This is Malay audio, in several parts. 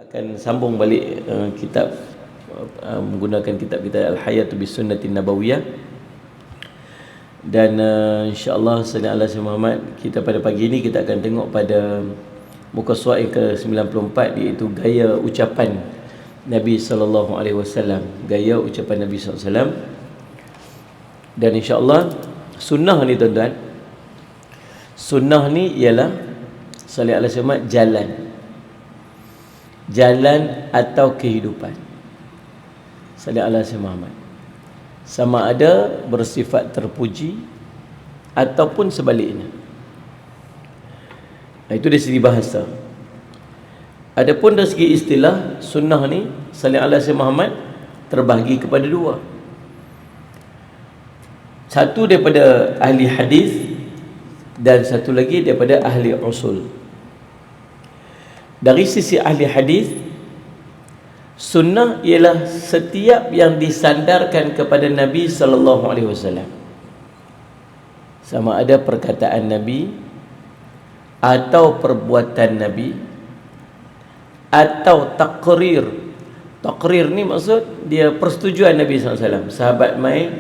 Akan sambung balik kitab menggunakan kitab kita Al-Hayatu Bis-Sunnatin Nabawiyah. Dan insya-Allah sallallahu alaihi Muhammad, kita pada pagi ini kita akan tengok pada muka surat yang ke-94, iaitu gaya ucapan Nabi sallallahu alaihi wasallam, gaya ucapan Nabi sallallahu alaihi wasallam. Dan insya-Allah sunnah ni tuan-tuan, sunnah ni ialah sallallahu alaihi wasallam jalan atau kehidupan. Sallallahu alaihi Muhammad, sama ada bersifat terpuji ataupun sebaliknya. Itu dari segi bahasa. Adapun dari segi istilah, sunnah ni sallallahu alaihi Muhammad terbahagi kepada dua. Satu daripada ahli hadis dan satu lagi daripada ahli usul. Dari sisi ahli hadis, sunnah ialah setiap yang disandarkan kepada Nabi sallallahu alaihi wasallam, sama ada perkataan Nabi atau perbuatan Nabi atau takrir. Takrir ni maksud dia persetujuan Nabi sallallahu alaihi wasallam. Sahabat mai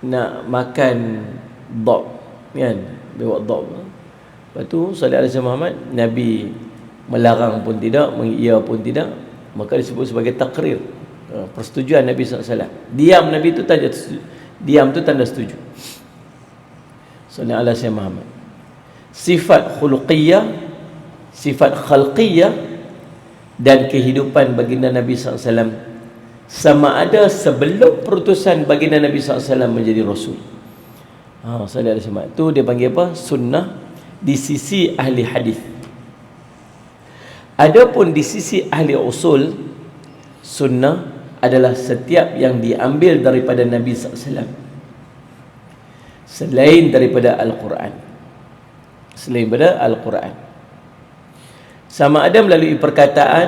nak makan dhab, kan, bawa dhab. Lepas tu sallallahu alaihi Muhammad, Nabi melarang pun tidak, mengiya pun tidak, maka disebut sebagai takrir, persetujuan Nabi SAW. Diam Nabi itu tanda setuju. Diam tu tanda setuju. Sallallahu alaihi Muhammad. Sifat khuluqiyah, sifat khalqiyah dan kehidupan baginda Nabi SAW sama ada sebelum perutusan baginda Nabi SAW menjadi Rasul. Sallallahu alaihi Muhammad. Tu dia panggil apa? Sunnah di sisi ahli hadis. Adapun di sisi ahli usul, sunnah adalah setiap yang diambil daripada Nabi SAW selain daripada Al-Quran, selain daripada Al-Quran, sama ada melalui perkataan,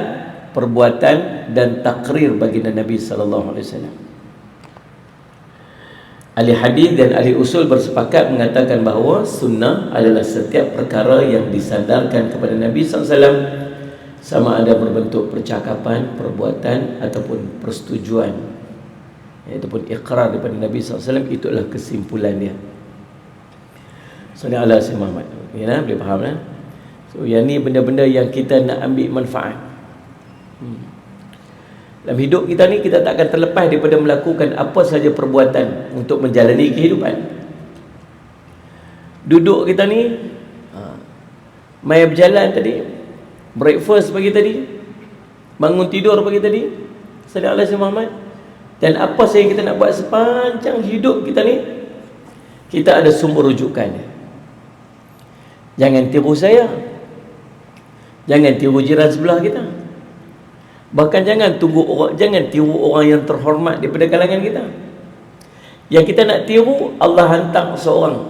perbuatan dan takrir baginda Nabi SAW. Ahli hadis dan ahli usul bersepakat mengatakan bahawa sunnah adalah setiap perkara yang disandarkan kepada Nabi SAW, sama ada berbentuk percakapan, perbuatan ataupun persetujuan, ataupun ikrar daripada Nabi SAW. Itulah kesimpulan dia. Sallallahu alaihi Muhammad. Ya, boleh faham kan? So yang ni benda-benda yang kita nak ambil manfaat. Dalam hidup kita ni, kita tak akan terlepas daripada melakukan apa sahaja perbuatan untuk menjalani kehidupan. Duduk kita ni, mai berjalan tadi, breakfast pagi tadi, bangun tidur pagi tadi, sallallahu alaihi Muhammad, dan apa sahaja kita nak buat sepanjang hidup kita ni, kita ada sumber rujukan. Jangan tiru saya, jangan tiru jiran sebelah kita, bahkan jangan tiru orang yang terhormat daripada kalangan kita. Yang kita nak tiru, Allah hantar seorang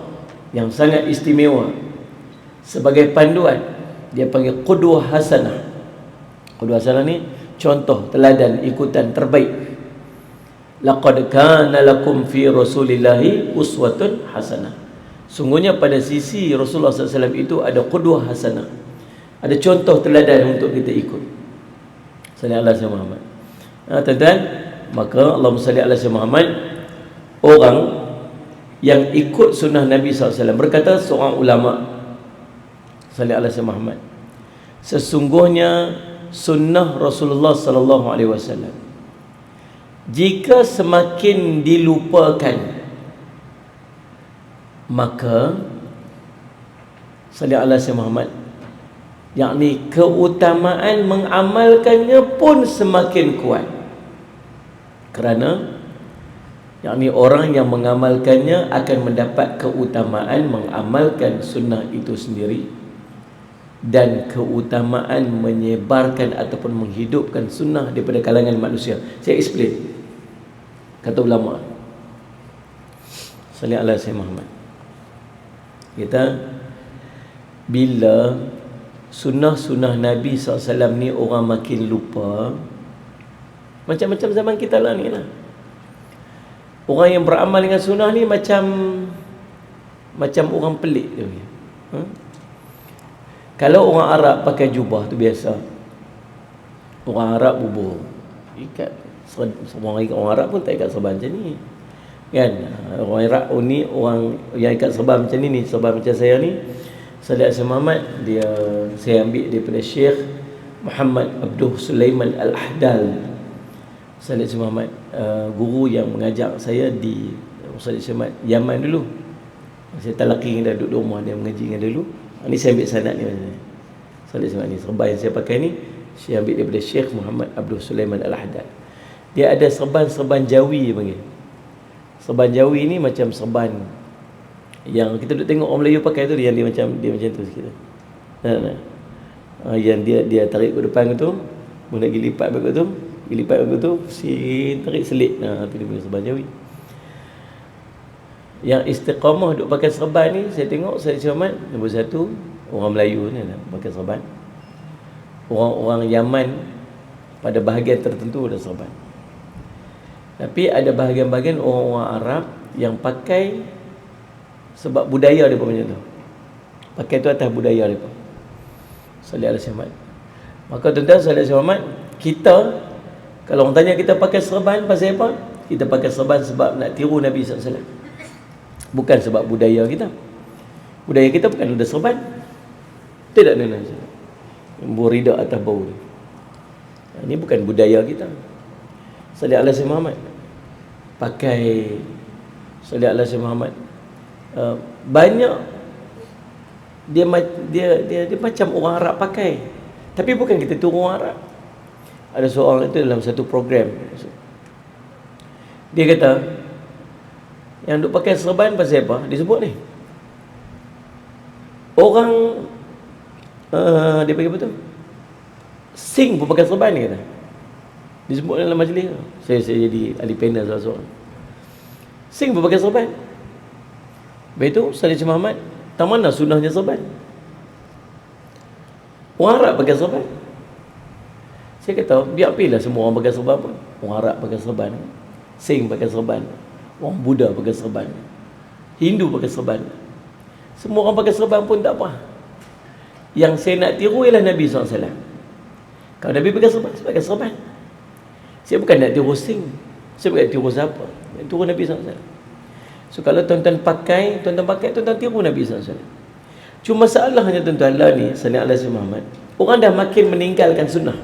yang sangat istimewa sebagai panduan. Dia panggil qudwah hasanah. Qudwah hasanah ni contoh, teladan, ikutan terbaik. Laqad kana lakum fi rasulillahi uswatun hasanah. Sungguhnya pada sisi Rasulullah SAW itu ada qudwah hasanah, ada contoh teladan untuk kita ikut. Sallallahu alaihi Muhammad. Tuan-tuan, maka Allahumma salli ala Muhammad. Orang yang ikut sunnah Nabi SAW, berkata seorang ulama sallallahu alaihi Muhammad, sesungguhnya sunnah Rasulullah sallallahu alaihi wasallam jika semakin dilupakan, maka sallallahu alaihi Muhammad, yakni keutamaan mengamalkannya pun semakin kuat. Kerana yakni orang yang mengamalkannya akan mendapat keutamaan mengamalkan sunnah itu sendiri, dan keutamaan menyebarkan ataupun menghidupkan sunnah daripada kalangan manusia. Saya explain. Kata ulama sallallahu alaihi Muhammad, kita bila sunnah-sunnah Nabi SAW ni orang makin lupa, macam-macam zaman kita lah ni lah. Orang yang beramal dengan sunnah ni macam orang pelik dia. Kalau orang Arab pakai jubah tu biasa, Orang Arab bubur ikat, semua orang Arab pun tak ikat serban macam ni kan. Orang Iraq ni, orang yang ikat serban macam ni serban macam saya ni, Salih Asy Muhammad, saya ambil daripada Syekh Muhammad Abdul Sulaiman Al-Ahdal. Salih Asy Muhammad guru yang mengajar saya di Salih Asy Muhammad Yaman dulu. Saya talaqi dah duduk rumah dia mengaji dengan dulu. Ni saya ambil sanad ni. Salih Asy Muhammad ni serban yang saya pakai ni saya ambil daripada Syekh Muhammad Abdul Sulaiman Al-Ahdal. Dia ada serban Jawi panggil. Serban Jawi ni macam serban yang kita duk tengok orang Melayu pakai tu, yang dia macam tu sikit. Yang dia tarik ke depan tu, boleh pergi lipat bagus tu, tarik selit. Tu dia punya serban Jawi. Yang istiqamah duk pakai serban ni, saya tengok saya Muhammad nombor satu orang Melayu ni lah pakai serban. Orang Yaman pada bahagian tertentu ada serban. Tapi ada bahagian-bahagian orang-orang Arab yang pakai sebab budaya mereka macam tu. Pakai tu atas budaya mereka. Salih Alaihi Muhammad. Maka tuan-tuan, Salih Alaihi Muhammad, kita kalau orang tanya kita pakai serban pasal apa? Kita pakai serban sebab nak tiru Nabi SAW. Bukan sebab budaya kita. Budaya kita bukan ada serban. Tidak ada burida atas bau ni. Ini bukan budaya kita. Salih Alaihi Muhammad pakai Salih Alaihi Muhammad banyak dia macam orang Arab pakai, tapi bukan kita tu orang Arab. Ada seorang itu dalam satu program, dia kata yang duk pakai serban pasal apa? Dia sebut ni orang dia pakai apa tu? Sing pun pakai serban ni kata. Disebut dalam majlis. Saya jadi ahli panel salah seorang. Sing pun pakai serban. Lepas itu Salih Asy Muhammad, tak mana sunnahnya serban? Orang Arab pakai serban. Saya kata, biar pilih semua orang pakai serban pun. Orang Arab pakai serban, Sing pakai serban, orang Buddha pakai serban, Hindu pakai serban. Semua orang pakai serban pun tak apa. Yang saya nak tiru ialah Nabi SAW. Kalau Nabi pakai serban, saya pakai serban. Saya bukan nak tiru Sing, saya bukan nak tiru siapa, nak tiru Nabi SAW. So kalau tuan-tuan pakai, tuan-tuan tiru Nabi SAW. Cuma masalahnya tuan-tuan lah ni, Salih Alaihi Muhammad, orang dah makin meninggalkan sunnah.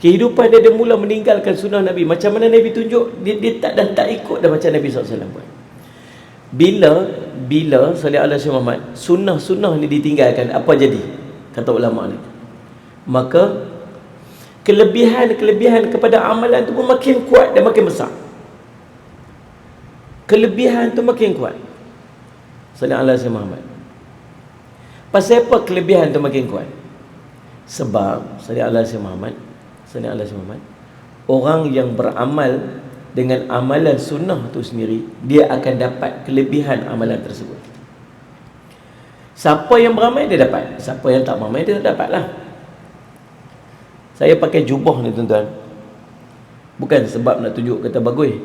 Kehidupan dia mula meninggalkan sunnah Nabi. Macam mana Nabi tunjuk, dia tak ikut dah macam Nabi SAW buat. Bila Salih Alaihi Muhammad sunnah ni ditinggalkan, apa jadi? Kata ulama ni, maka kelebihan kepada amalan tu pun makin kuat dan makin besar. Kelebihan tu makin kuat. Salih Alaihi Muhammad. Pasal apa kelebihan tu makin kuat? Sebab Salih Alaihi Muhammad, orang yang beramal dengan amalan sunnah tu sendiri, dia akan dapat kelebihan amalan tersebut. Siapa yang beramal dia dapat, siapa yang tak beramal dia tak dapat lah. Saya pakai jubah ni tuan-tuan, bukan sebab nak tunjuk kata bagus,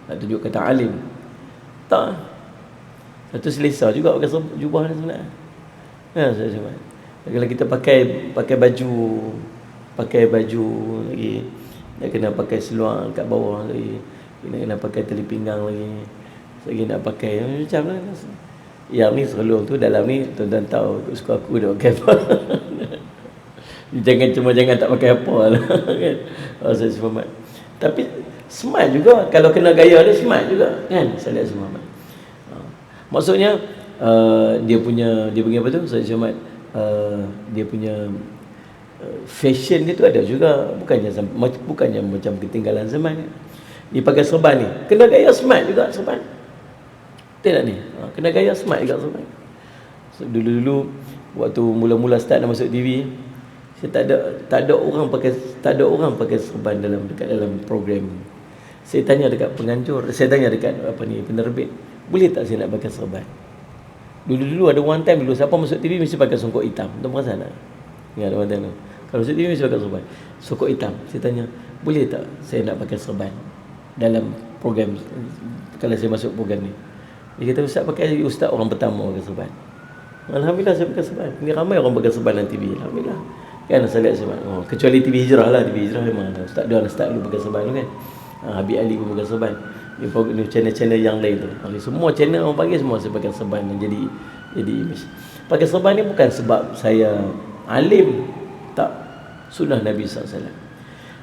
nak tunjuk kata alim. Tak. Satu selesa juga pakai jubah ni sebenarnya. Saya cuma. Kalau kita pakai baju lagi, nak kena pakai seluar kat bawah lagi, kena pakai tali pinggang lagi, lagi nak pakai macam lah. Yang ni serulung tu dalam ni tuan-tuan tahu suka aku dah pakai apa. Jangan tak pakai apa lah kan. Saya Muhammad. Tapi smart juga, kalau kena gaya dia smart juga kan Salih Alaihi Muhammad. Maksudnya dia punya apa tu Salih Muhammad, dia punya fashion dia tu ada juga, bukannya macam ketinggalan zaman. Dia pakai serban ni kena gaya smart juga serban. Tidak ni, kena gaya smart juga serban. So, dulu waktu mula-mula start nak masuk TV, saya tak ada orang pakai serban dekat dalam program. Saya tanya dekat penganjur, saya tanya dekat penerbit, boleh tak saya nak pakai serban? Dulu ada one time siapa masuk TV mesti pakai songkok hitam. Tuan perasan tak? Ingat one time tu. Kalau masuk TV mesti pakai serban, songkok hitam. Saya tanya, boleh tak saya nak pakai serban dalam program kalau saya masuk program ni? Dia kata, ustaz orang pertama pakai serban. Alhamdulillah saya pakai serban. Ni ramai orang pakai serban dalam TV. Alhamdulillah. Kan salat Jumaat. Kecuali TV Hijrah lah. TV Hijrah memang Ustaz Don start dulu pakai serban tu kan. Habib Ali pun pakai serban. Ni channel-channel yang lain tu. Semua channel orang panggil semua saya pakai serban dan jadi image. Pakai serban ni bukan sebab saya alim, tak, sunnah Nabi SAW.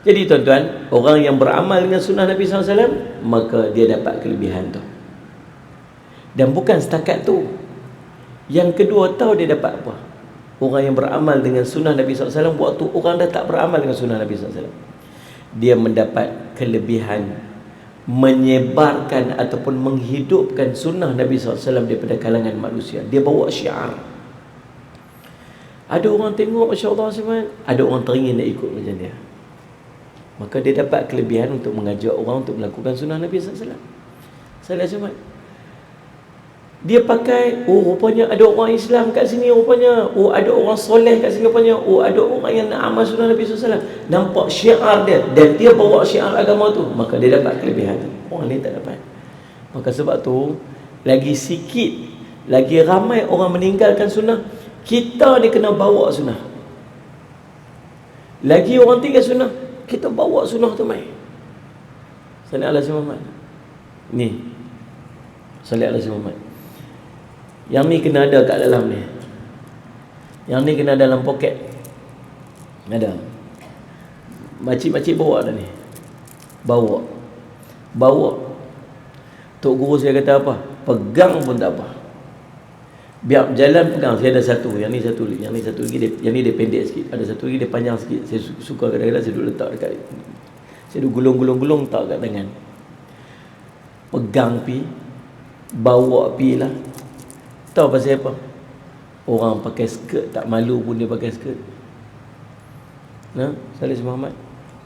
Jadi tuan-tuan, orang yang beramal dengan sunnah Nabi SAW, maka dia dapat kelebihan tu. Dan bukan setakat tu. Yang kedua, tahu dia dapat apa? Orang yang beramal dengan sunnah Nabi SAW, waktu orang dah tak beramal dengan sunnah Nabi SAW, dia mendapat kelebihan menyebarkan ataupun menghidupkan sunnah Nabi SAW daripada kalangan manusia. Dia bawa syiar. Ada orang tengok, Masya Allah, ada orang teringin nak ikut macam dia. Maka dia dapat kelebihan untuk mengajak orang untuk melakukan sunnah Nabi SAW. Salat Jumaat. Dia pakai, rupanya ada orang Islam kat sini, rupanya ada orang soleh kat sini, rupanya ada orang yang nak amal sunnah Nabi SAW. Nampak syiar dia, dan dia bawa syiar agama tu, maka dia dapat kelebihan tu. Orang ni tak dapat. Maka sebab tu, lagi sikit, lagi ramai orang meninggalkan sunnah, kita ni kena bawa sunnah. Lagi orang tinggal sunnah, kita bawa sunnah tu mai. Salat ala Muhammad. Ni salat ala Muhammad. Yang ni kena ada kat dalam ni. Yang ni kena dalam poket. Ada. Makcik-makcik bawa dah ni. Bawa. Tok guru saya kata apa? Pegang pun tak apa. Biar jalan pegang. Saya ada satu. Yang ni satu lagi dia, yang ni dia pendek sikit. Ada satu lagi dia panjang sikit. Saya suka kadang-kadang saya duduk letak dekat. Saya duduk gulung-gulung tak kat tangan. Pegang pi. Bawa pi lah. Tahu pasal apa? Orang pakai skirt tak malu pun dia pakai skirt. Nah, Salat Muhammad.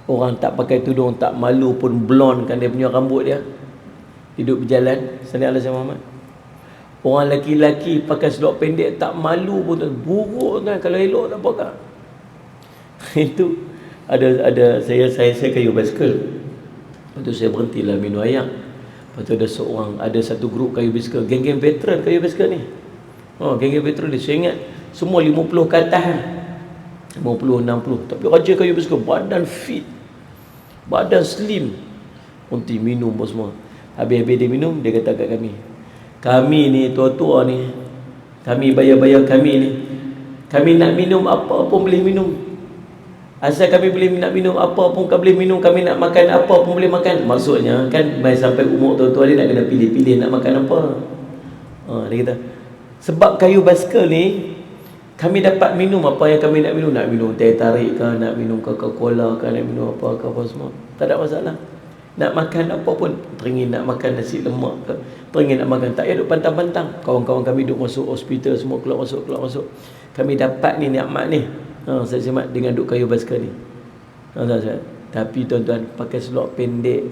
Orang tak pakai tudung tak malu pun blonde kan dia punya rambut dia. Hidup berjalan. Salat Muhammad. Orang lelaki-lelaki pakai seluar pendek tak malu pun buruk kan kalau elok tak pakai. Itu ada saya kayu basikal. Lepas tu saya berhentilah minum air. Lepas tu ada satu grup kayu basikal, geng-geng veteran kayu basikal ni. Geng-geng veteran ni saya ingat semua 50 ke atas. 50, 60. Tapi raja kayu basikal, badan fit, badan slim. Unti minum apa semua. Habis-habis dia minum, dia kata kat kami ni tua-tua ni, kami bayar-bayar kami ni, kami nak minum apa pun boleh minum. Asal kami boleh nak minum apa pun kami boleh minum, kami nak makan apa pun boleh makan. Maksudnya kan sampai umur tua-tua dia nak kena pilih-pilih nak makan apa. Dia kata sebab kayu basikal ni kami dapat minum apa yang kami nak minum. Nak minum teh tarik ke, nak minum Coca-Cola ke, nak minum apa semua. Tak ada masalah. Nak makan apa pun, teringin nak makan nasi lemak ke, teringin nak makan, tak payah duduk pantang-pantang. Kawan-kawan kami duduk masuk hospital semua, keluar masuk. Kami dapat ni nikmat ni. Saya semat dengan duduk kayu basikal ni. Tapi tuan-tuan pakai seluar pendek.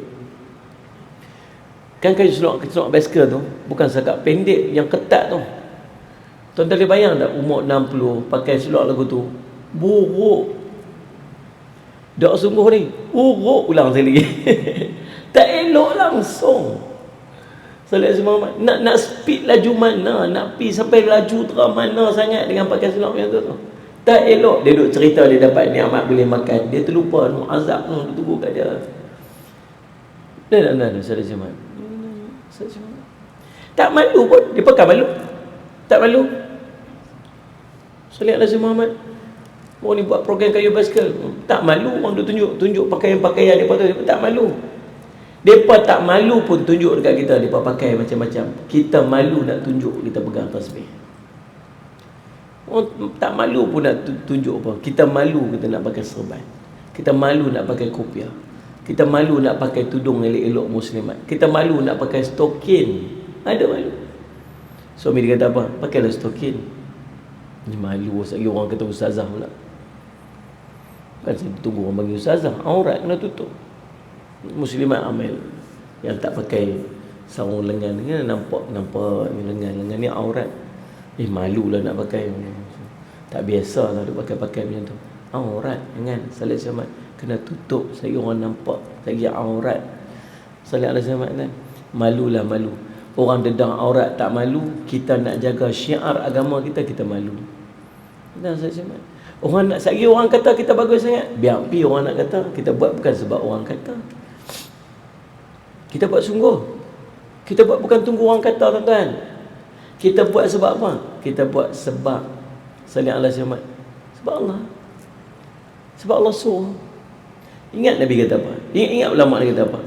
Kan kayu seluar basikal tu bukan sekadar pendek yang ketat tu. Tuan-tuan boleh bayang tak umur 60 pakai seluar lagu tu? Buruk. Tak sungguh ni. Buruk ulang sekali lagi. Tak elok langsung. Salat Muhammad. Nak speed laju mana? Nak pergi sampai laju terang mana sangat dengan pakai seluar yang tu? Tak elok. Dia duduk cerita dia dapat nikmat boleh makan. Dia terlupa azab tu tunggu kat dia. Dah Salat Muhammad. Tak malu pun. Dia pakai malu. Tak malu. Salat Muhammad. Orang ni buat program kayu basikal. Tak malu orang duk tunjuk pakaian-pakaian depa tu. Depa tak malu. Depa tak malu pun tunjuk dekat kita depa pakai macam-macam. Kita malu nak tunjuk kita pegang tasbih. Orang tak malu pun nak tunjuk apa. Kita malu kita nak pakai serban. Kita malu nak pakai kopiah. Kita malu nak pakai tudung elok-elok muslimat. Kita malu nak pakai stokin. Ada malu. Suami dia kata apa? Pakailah stokin. Ni malu sekali orang kata ustazah pula. Kan saya tunggu orang panggil ustazah, aurat kena tutup. Muslimat amil yang tak pakai sarung lengan ni nampak lengan ni aurat. Malulah nak pakai. Tak biasa lah duk pakai macam tu. Aurat lengan Salat Muhammad kena tutup sehingga orang nampak lagi aurat. Salat Muhammad kan. Malulah malu. Orang dedang aurat tak malu, kita nak jaga syiar agama kita malu. Dan saya cakap, Orang nak sagi, orang kata kita bagus sangat, biar pi orang nak kata. Kita buat bukan sebab orang kata, kita buat sungguh. Kita buat bukan tunggu orang kata, tuan-tuan. Kita buat sebab apa? Kita buat sebab salih ala Muhammad. Sebab Allah. Sebab Allah suruh. Ingat Nabi kata apa? Ingat ulama dia kata apa?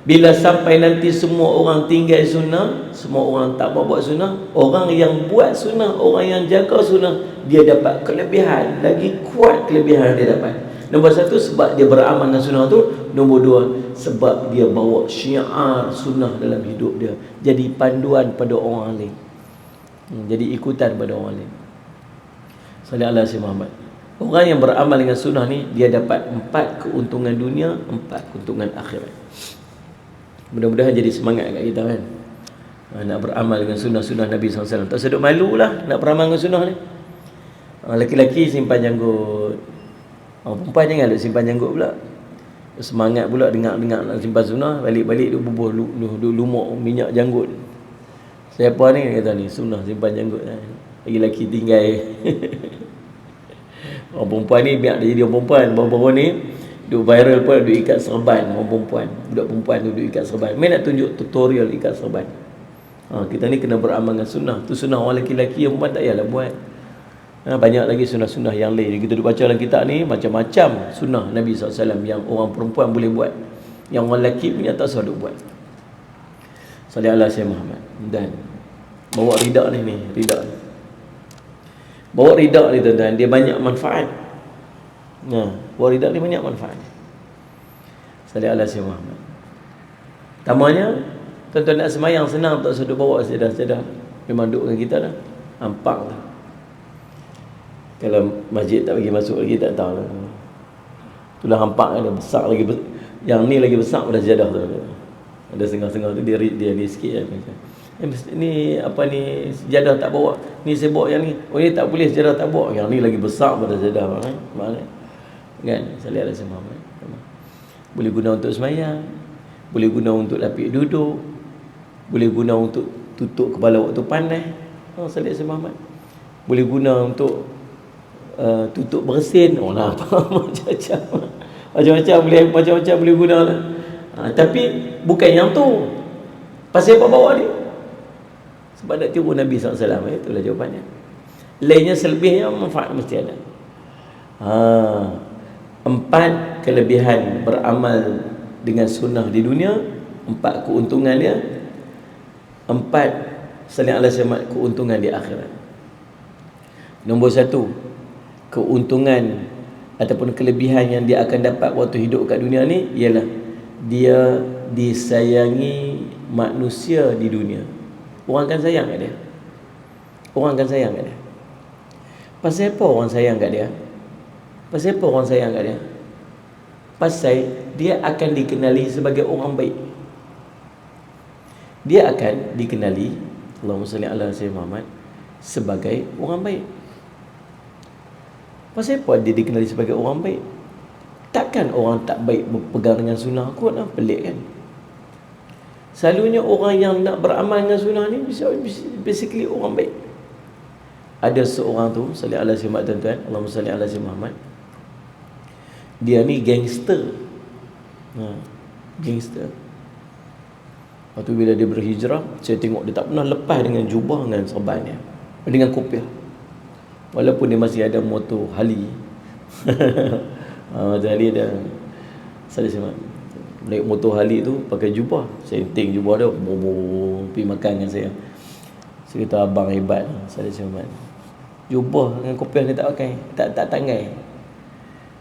Bila sampai nanti semua orang tinggal sunnah, semua orang tak buat sunnah, orang yang buat sunnah, orang yang jaga sunnah, dia dapat kelebihan, lagi kuat kelebihan dia dapat. Nombor satu, sebab dia beramal dengan sunnah tu. Nombor dua, sebab dia bawa syiar sunnah dalam hidup dia, jadi panduan pada orang lain, jadi ikutan pada orang lain. Sallallahu alaihi Muhammad. Orang yang beramal dengan sunnah ni, dia dapat 4 keuntungan dunia, 4 keuntungan akhirat. Mudah-mudahan jadi semangat kat kita kan, nak beramal dengan sunnah-sunnah Nabi SAW. Tak sedut malu lah nak beramal dengan sunnah ni. Laki-laki simpan janggut, perempuan jangan duk simpan janggut pula. Semangat pula dengar-dengar nak simpan sunnah, balik-balik duk bubuh lumuk minyak janggut. Siapa ni kata ni sunnah simpan janggut, laki-laki tinggal. Orang perempuan ni biar dia jadi orang perempuan. Baru-baru ni duk viral pun, duk ikat serban orang perempuan. Budak perempuan tu duk ikat serban. Main nak tunjuk tutorial ikat serban. Kita ni kena beramal dengan sunnah. Tu sunnah orang lelaki, yang perempuan tak payahlah buat. Banyak lagi sunnah-sunnah yang lain. Kita duk baca dalam kitab ni, macam-macam sunnah Nabi SAW yang orang perempuan boleh buat, yang orang lelaki punya tak selalu buat. Sallallahu alaihi Muhammad. Dan bawa rida ni, rida ni. Bawa rida ni tuan-tuan, dia banyak manfaat. Bawa rida ni banyak manfaat. Sallallahu alaihi Muhammad. Tamanya, tuan-tuan nak semayang senang, tak sudah bawa sejadah-sejadah. Memang duduk dengan kita dah. Nampak lah. Kalau masjid tak bagi masuk lagi, tak tahu lah. Itulah hampak kan, besar lagi. Yang ni lagi besar pada sejadah tu. Ada setengah-setengah tu dia ni sikit kan. Ni apa ni, sejadah tak bawa. Ni saya bawa yang ni. Oh ni tak boleh, sejadah tak bawa. Yang ni lagi besar pada sejadah kan. Kan? Salih alaihi Muhammad. Boleh guna untuk semayang, boleh guna untuk lapik duduk, boleh guna untuk tutup kepala waktu panas. Salih alaihi Muhammad. Boleh guna untuk tutup bersin. Lah macam-macam boleh guna lah. Tapi bukan yang tu. Pasal apa bawa ni? Sebab nak tiru Nabi SAW. Itulah jawapannya. Lainnya selebihnya manfaat mesti ada. 4 kelebihan beramal dengan sunnah di dunia, 4 keuntungan dia, 4 salih alaihi wasallam keuntungan di akhirat. Nombor 1, keuntungan ataupun kelebihan yang dia akan dapat waktu hidup kat dunia ni ialah dia disayangi manusia di dunia. Orang akan sayang kat dia. Orang akan sayang kat dia. Pasal apa orang sayang kat dia? Pasal apa orang sayang kat dia? Pasal dia akan dikenali sebagai orang baik. Dia akan dikenali, Allahumma salli ala sayyidina Muhammad, sebagai orang baik. Pasal apa dia dikenali sebagai orang baik? Takkan orang tak baik berpegang dengan sunnah kot lah, pelik kan? Selalunya orang yang nak beramal dengan sunnah ni basically orang baik. Ada seorang tu, salli ala sayyidina Muhammad, tuan-tuan, Allahumma salli ala sayyidina Muhammad. Dia ni gangster. Gangster. Waktu bila dia berhijrah, saya tengok dia tak pernah lepas dengan jubah, dengan serbannya, dengan kopiah. Walaupun dia masih ada motor Harley. Motor Harley dia saya naik motor Harley tu pakai jubah. Senting jubah dia, pergi makan dengan saya. Saya kata abang hebat. Saya cuma jubah dengan kopiah ni tak pakai, tak tanggai.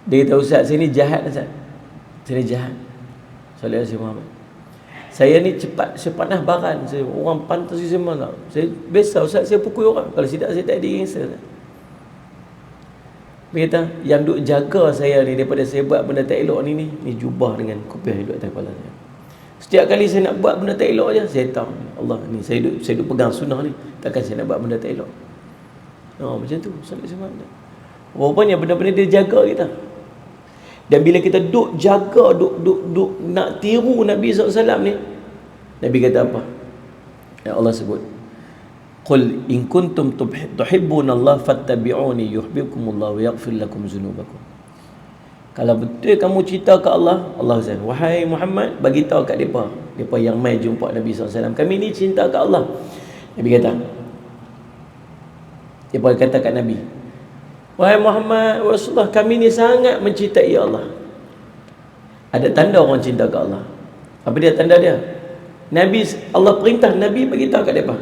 Dia kata, Ustaz, saya ni jahat, Ustaz. Saya ni jahat. Salih alaihi Muhammad. Saya ni cepat, saya panas baran. Saya, orang pantas saya mana. Saya biasa, Ustaz, saya pukul orang. Kalau tidak, saya tak ada gangster. Dia kata, yang duk jaga saya ni daripada saya buat benda tak elok ni jubah dengan kopiah duduk atas kepala saya. Setiap kali saya nak buat benda tak elok je, saya tahu, Allah ni, saya duk pegang sunnah ni, takkan saya nak buat benda tak elok. Macam tu, Salih alaihi Muhammad. Rupanya benda-benda dia jaga kita. Dan bila kita duk jaga, duk nak tiru Nabi SAW ni, Nabi kata apa? Ya Allah sebut, Qul in kuntum tuhibbunallah fattabi'uni yuhibbukumullah wa yaghfir lakum dzunubakum. Kalau betul kamu cinta ke Allah, Allah kata, wahai Muhammad, bagi tahu kat depa yang mai jumpa Nabi SAW, kami ni cinta ke Allah. Nabi kata, depa kata kat Nabi, wahai Muhammad Rasulullah, kami ni sangat mencintai Allah. Ada tanda orang cinta ke Allah. Apa dia tanda dia? Allah perintah Nabi bagi tahu kat depa,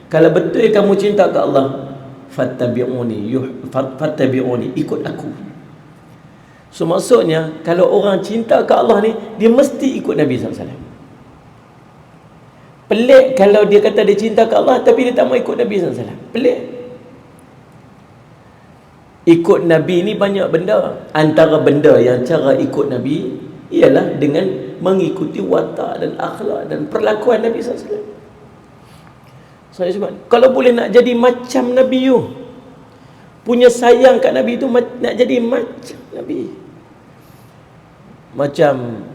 kalau betul kamu cinta ke Allah, fattabi'uni, ikut aku. So maksudnya, kalau orang cinta ke Allah ni, dia mesti ikut Nabi SAW. Pelik kalau dia kata dia cinta ke Allah tapi dia tak mau ikut Nabi SAW. Pelik. Ikut Nabi ni banyak benda. Antara benda yang cara ikut Nabi ialah dengan mengikuti watak dan akhlak dan perlakuan Nabi SAW. Kalau boleh nak jadi macam Nabi you, punya sayang kat Nabi tu, nak jadi macam Nabi. Macam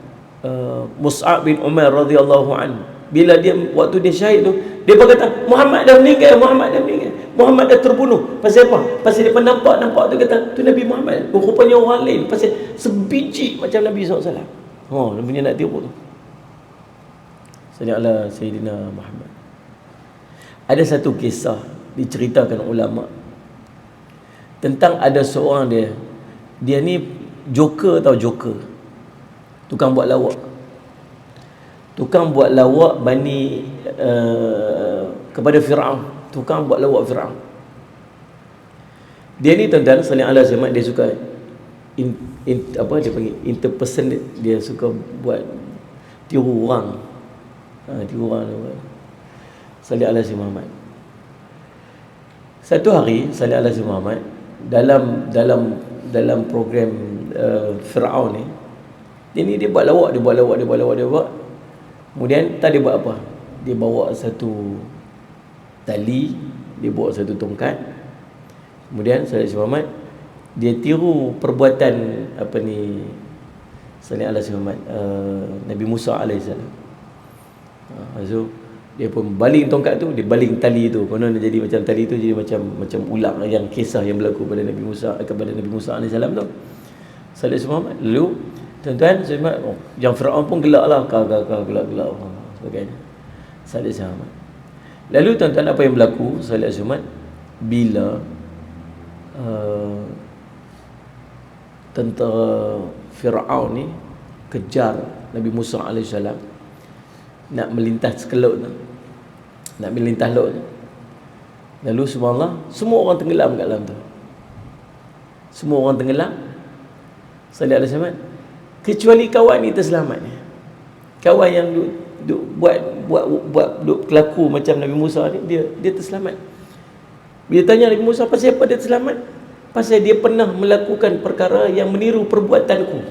Mus'ab bin Umar radhiyallahu anhu, bila dia waktu dia syahid tu, dia berkata Muhammad dah meninggal, Muhammad dah terbunuh. Pasal apa? Pasal dia nampak tu, kata tu Nabi Muhammad, rupanya orang lain. Pasal sebiji macam Nabi SAW. Dia punya nak tiru tu. Sallallahu Sayyidina Muhammad. Ada satu kisah diceritakan ulama tentang ada seorang dia ni joker, tukang buat lawak Bani kepada Fir'aun, tukang buat lawak Fir'aun. Dia ni tuan-tuan sallallahu alaihi wasallam, dia suka apa dia panggil interpersonate, dia suka buat tiru orang. Sallallahu alaihi Muhammad. Satu hari sallallahu alaihi Muhammad dalam program Fir'aun ni, dia buat lawak. Kemudian tak dia buat apa? Dia bawa satu tali, dia bawa satu tongkat. Kemudian sallallahu alaihi Muhammad dia tiru perbuatan sallallahu alaihi Muhammad Nabi Musa alaihissalam. So dia pun baling tongkat tu, dia baling tali tu. Konon dia jadi macam tali tu jadi macam ular yang kisah yang berlaku pada Nabi Musa alaihissalam tu. Sallallahu alaihi Muhammad. Lalu tuan-tuan, yang Firaun pun gelaklah, gelak sebagainya. Sallallahu alaihi Muhammad. Lalu tuan-tuan, apa yang berlaku sallallahu alaihi Muhammad bila tentera Firaun ni kejar Nabi Musa alaihissalam nak melintas kelok tu, nak melintas laut tu. Lalu subhanallah, semua orang tenggelam kat dalam tu. Semua orang tenggelam sallallahu alaihi wasallam, kecuali kawan ni terselamat. Kawan yang buat kelaku macam Nabi Musa ni, dia terselamat. Bila tanya Nabi Musa, pasal apa dia terselamat? Pasal dia pernah melakukan perkara yang meniru perbuatanku.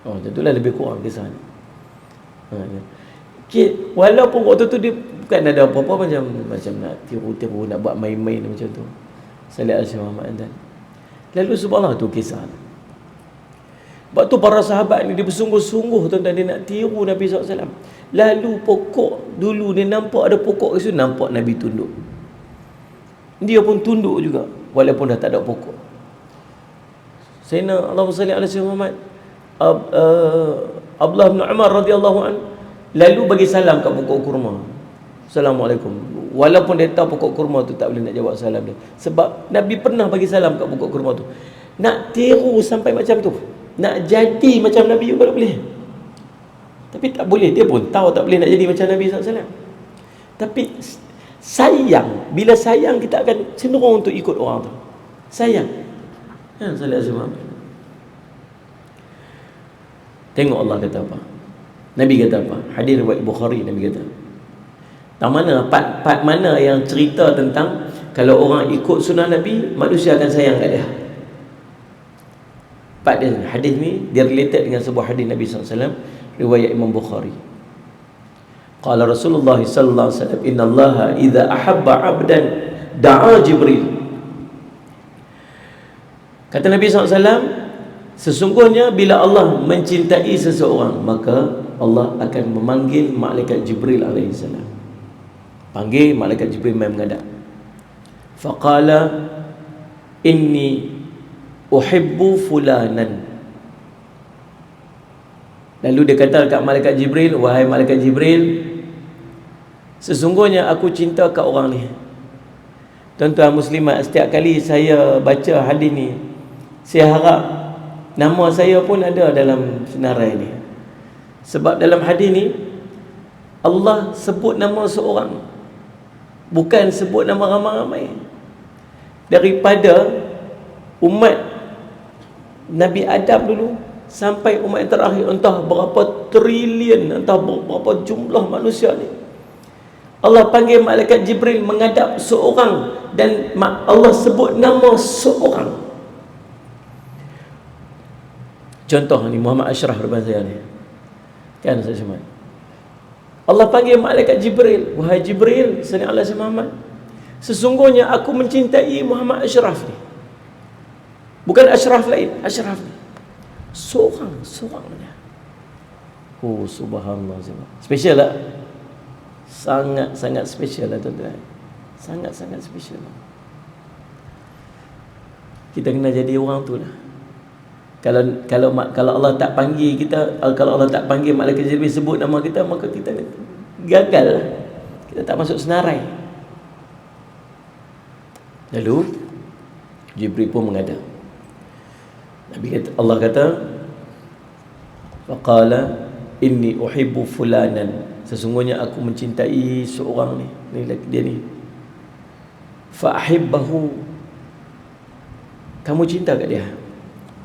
Tentulah lebih kurang kisah ni. Walaupun waktu tu dia bukan ada apa-apa, macam nak tiru-tiru, nak buat main-main macam tu. Sallallahu alaihi wasallam. Lalu subhanallah tu kisah. Sebab tu para sahabat ni dia bersungguh-sungguh tuan-tuan, dia nak tiru Nabi SAW. Lalu pokok, dulu dia nampak ada pokok kat situ, nampak Nabi tunduk, dia pun tunduk juga walaupun dah tak ada pokok. Sayyidina Allahumma salli ala sayyidina Muhammad, Abdullah bin Umar radhiyallahu anhu lalu bagi salam kat pokok kurma. Assalamualaikum. Walaupun dia tahu pokok kurma tu tak boleh nak jawab salam dia, sebab Nabi pernah bagi salam kat pokok kurma tu. Nak tiru sampai macam tu, nak jadi macam Nabi juga tak boleh. Tapi tak boleh, dia pun tahu tak boleh nak jadi macam Nabi SAW. Tapi sayang, bila sayang kita akan cenderung untuk ikut orang tu. Sayang. Sallallahu alaihi wasallam. Tengok Allah kata apa, Nabi kata apa? Hadis riwayat Bukhari, Nabi kata, part mana yang cerita tentang kalau orang ikut sunnah Nabi, manusia akan sayang kat dia. Part dia, hadis ni dia related dengan sebuah hadis Nabi SAW, riwayat Imam Bukhari. Qala Rasulullah sallallahu alaihi wasallam, innallaha idza ahabba 'abdan da'a Jibril. Kata Nabi SAW, sesungguhnya bila Allah mencintai seseorang, maka Allah akan memanggil malaikat Jibril alaihissalam. Panggil malaikat Jibril mai menghadap. faqala inni uhibbu fulanan. Lalu dia kata dekat malaikat Jibril, wahai malaikat Jibril, sesungguhnya aku cinta kat orang ni. Tuan-tuan muslimat, setiap kali saya baca hadis ni, saya harap nama saya pun ada dalam senarai ni. Sebab dalam hadis ni Allah sebut nama seorang, bukan sebut nama ramai-ramai. Daripada umat Nabi Adam dulu sampai umat yang terakhir, entah berapa trilion, entah berapa jumlah manusia ni, Allah panggil malaikat Jibril menghadap seorang, dan Allah sebut nama seorang. Contoh ni Muhammad Ashraf depan saya ni, kan saya semua, Allah panggil malaikat Jibril, wahai Jibril, sallallahu alaihi Muhammad, sesungguhnya aku mencintai Muhammad Ashraf ni. Bukan Ashraf lain, Ashraf ni seorang dia. Oh subhanallah, special lah, sangat special lah tuan-tuan, sangat special lah. Kita kena jadi orang tu lah. Kalau Allah tak panggil kita, kalau Allah tak panggil malaikat Jibril sebut nama kita, maka kita gagal lah, kita tak masuk senarai. Lalu Jibril pun menghadap. Allah kata, faqala inni uhibbu fulanan, sesungguhnya aku mencintai seorang ni, dia ni. Fa ahibbahu, kamu cinta kat dia.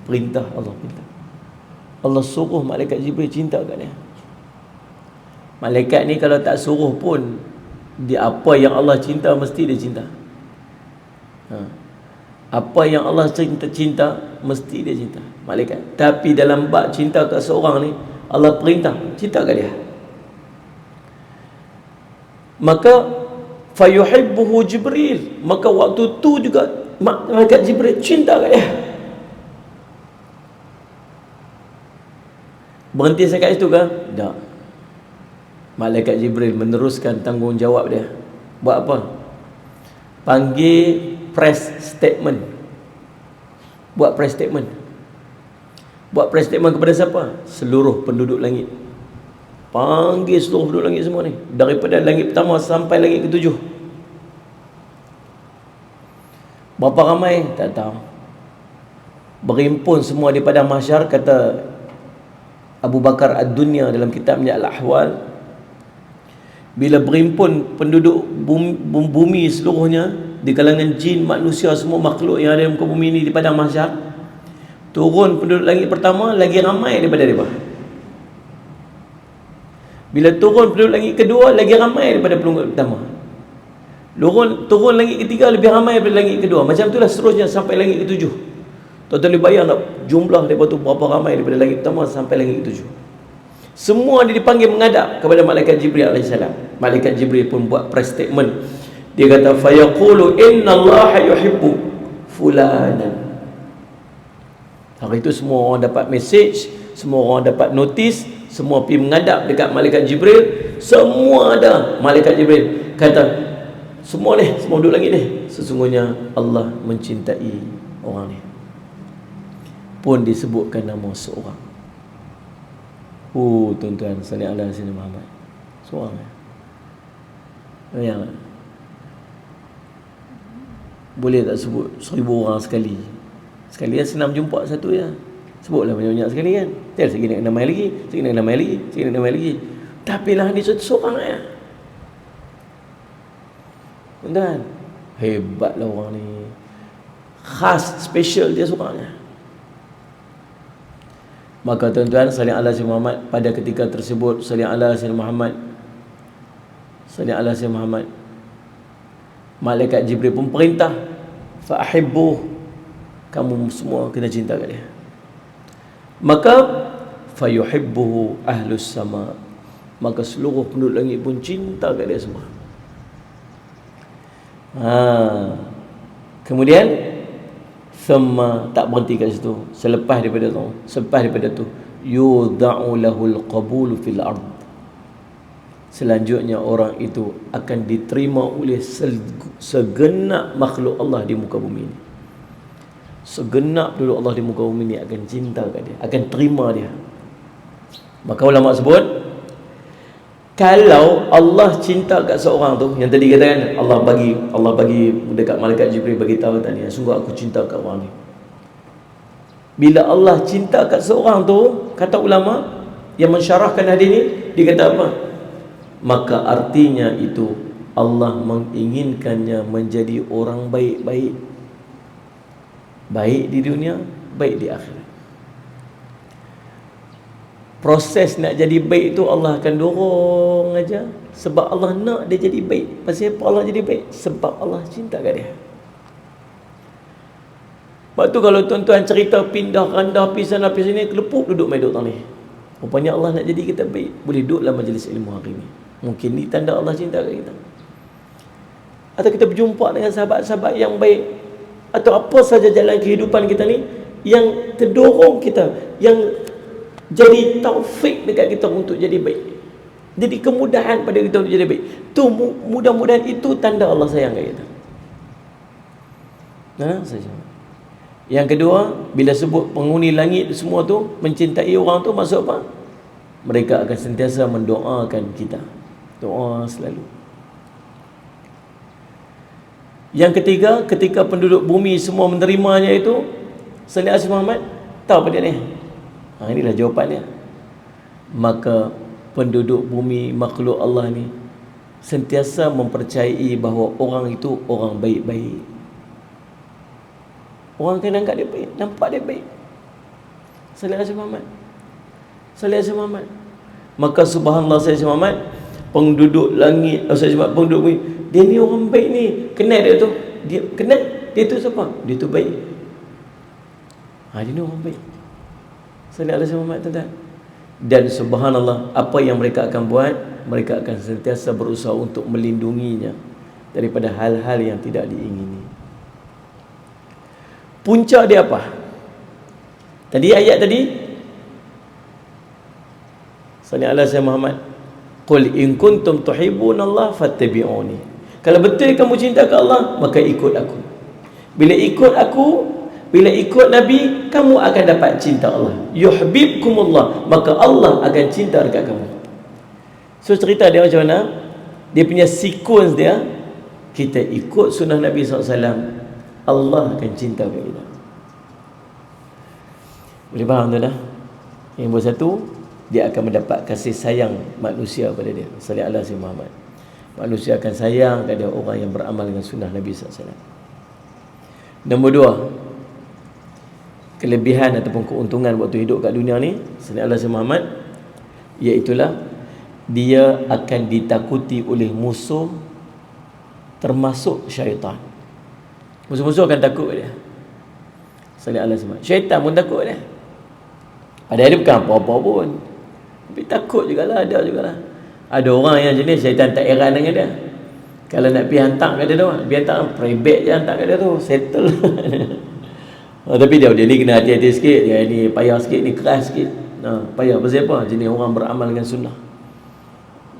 Perintah Allah, perintah Allah suruh malaikat Jibril cinta kat dia. Malaikat ni kalau tak suruh pun, dia apa yang Allah cinta mesti dia cinta. Apa yang Allah cinta mesti dia cinta, malaikat. Tapi dalam bab cinta kat seorang ni, Allah perintah cinta kat dia. Maka fayuhibbuhu Jibril, maka waktu tu juga malaikat Jibril cinta kat dia. Berhenti sekat itu ke? Tak. Malaikat Jibril meneruskan tanggungjawab dia. Buat apa? Panggil press statement. Buat press statement. Buat press statement kepada siapa? Seluruh penduduk langit. Panggil seluruh penduduk langit semua ni, daripada langit pertama sampai langit ketujuh. Berapa ramai? Tak tahu. Berimpun semua di padang mahsyar, kata Abu Bakar Ad-Dunya dalam kitabnya Al-Ahwal, bila berimpun penduduk bumi seluruhnya, di kalangan jin, manusia, semua makhluk yang ada di muka bumi ini di padang mahsyar, turun penduduk langit pertama lagi ramai daripada mereka. Bila turun penduduk langit kedua lagi ramai daripada penduduk pertama. Turun langit ketiga lebih ramai daripada langit kedua. Macam itulah seterusnya sampai langit ketujuh. Tuan-tuan boleh bayang tak jumlah daripada tu berapa ramai daripada langit pertama sampai langit ketujuh. Semua dia dipanggil menghadap kepada malaikat Jibril AS. Malaikat Jibril pun buat press statement. Dia kata, fayaqulu innallaha yuhibbu fulanan. Hari itu semua orang dapat message, semua orang dapat notis, semua pergi menghadap dekat malaikat Jibril. Semua ada. Malaikat Jibril kata, semua ni, semua duduk langit ni, sesungguhnya Allah mencintai orang ni. Pun disebutkan nama seorang. Tuan-tuan, sallallahu alaihi wasallam Muhammad. Seorang. Bayangkan. Boleh tak sebut 1000 orang sekali? Sekali kan senang jumpa satu je. Sebutlah banyak-banyak sekali kan. Tiada sekali nak nama lagi, sekali nak nama lagi, sekali nak nama lagi. Tapi lah dia seorang aja. Tuan-tuan, hebatlah orang ni. Khas, special dia seorang aja. Maka tuan-tuan, sallallahu alaihi Muhammad, pada ketika tersebut, sallallahu alaihi Muhammad, sallallahu alaihi Muhammad, malaikat Jibril pun perintah, fa ahibbu, kamu semua kena cinta kat dia. Maka fayuhibbuhu ahlus sama, maka seluruh penduduk langit pun cinta kat dia semua. Kemudian thumma, tak berhenti kat situ. Selepas daripada tu yudha'u lahul qabulu fil ard, selanjutnya orang itu akan diterima oleh segenap makhluk Allah di muka bumi ini. Segenap dulu Allah di muka bumi ini akan cinta kat dia, akan terima dia. Maka ulama sebut, kalau Allah cinta kat seorang tu, yang tadi katakan Allah bagi dekat malaikat Jibril bagi tahu tadi, sungguh aku cinta kat orang ni. Bila Allah cinta kat seorang tu, kata ulama yang mensyarahkan hadis ni, dia kata apa? Maka artinya itu Allah menginginkannya menjadi orang baik-baik, baik di dunia, baik di akhirat. Proses nak jadi baik tu Allah akan dorong aja, sebab Allah nak dia jadi baik. Pasal apa Allah jadi baik? Sebab Allah cinta kat dia. Sebab tu kalau tuan-tuan cerita pindah randah pergi sana pergi sini, kelepuk duduk main duduk tang ni. Rupanya Allah nak jadi kita baik, boleh duduk dalam majlis ilmu hari ni. Mungkin ni tanda Allah cinta kat kita. Atau kita berjumpa dengan sahabat-sahabat yang baik, atau apa saja jalan kehidupan kita ni yang terdorong kita, yang jadi taufik dekat kita untuk jadi baik, jadi kemudahan pada kita untuk jadi baik. Tu mudah-mudahan itu tanda Allah sayang kat kita. Saja. Yang kedua, bila sebut penghuni langit semua tu mencintai orang tu, maksud apa? Mereka akan sentiasa mendoakan kita. Doa selalu. Yang ketiga, ketika penduduk bumi semua menerimanya itu, Sallallahu Alaihi Muhammad, tahu apa dia ni? Inilah jawapannya. Maka penduduk bumi, makhluk Allah ni sentiasa mempercayai bahawa orang itu orang baik-baik. Orang akan anggap dia baik, nampak dia baik. Sallallahu Alaihi Muhammad, Sallallahu Alaihi Muhammad. Maka subhanallah Sallallahu Alaihi Muhammad, penduduk langit, penduduk bumi, dia ni orang baik ni. Kenal dia tu, dia kenal dia tu siapa? Dia tu baik. Dia ni orang baik. Sallallahu Alaihi Muhammad, tuan-tuan. Dan subhanallah, apa yang mereka akan buat, mereka akan sentiasa berusaha untuk melindunginya daripada hal-hal yang tidak diingini. Punca dia apa? Tadi ayat tadi, Sallallahu Alaihi Muhammad, qul in kuntum tuhibbunallaha fattabi'uni. Kalau betul kamu cinta ke Allah, maka ikut aku. Bila ikut aku, bila ikut Nabi, kamu akan dapat cinta Allah. Yuhibbukumullah, maka Allah akan cinta dekat kamu. So cerita dia macam mana? Dia punya sequence dia, kita ikut sunnah Nabi SAW, Allah akan cinta kepada kita. Boleh faham tu dah? Yang nombor satu, dia akan mendapat kasih sayang manusia pada dia. Sallallahu Alaihi Muhammad. Manusia akan sayang kepada orang yang beramal dengan sunnah Nabi SAW. Nombor dua, kelebihan ataupun keuntungan waktu hidup kat dunia ni, Sallallahu Alaihi Muhammad, iaitulah dia akan ditakuti oleh musuh, termasuk syaitan. Musuh-musuh akan takut dia. Sallallahu Alaihi Wasallam. Syaitan pun takut dia. Padahal dia bukan apa-apa pun, tapi takut jugalah, ada jugalah. Ada orang yang jenis syaitan tak heran dengan dia. Kalau nak pergi hantar kat dia tu, pergi hantar private je, hantar kat dia tu, settle. Tapi dia ni kena hati-hati sikit. Dia ni payah sikit, ni keras sikit. Payah pasal apa? Jenis orang beramal dengan sunnah.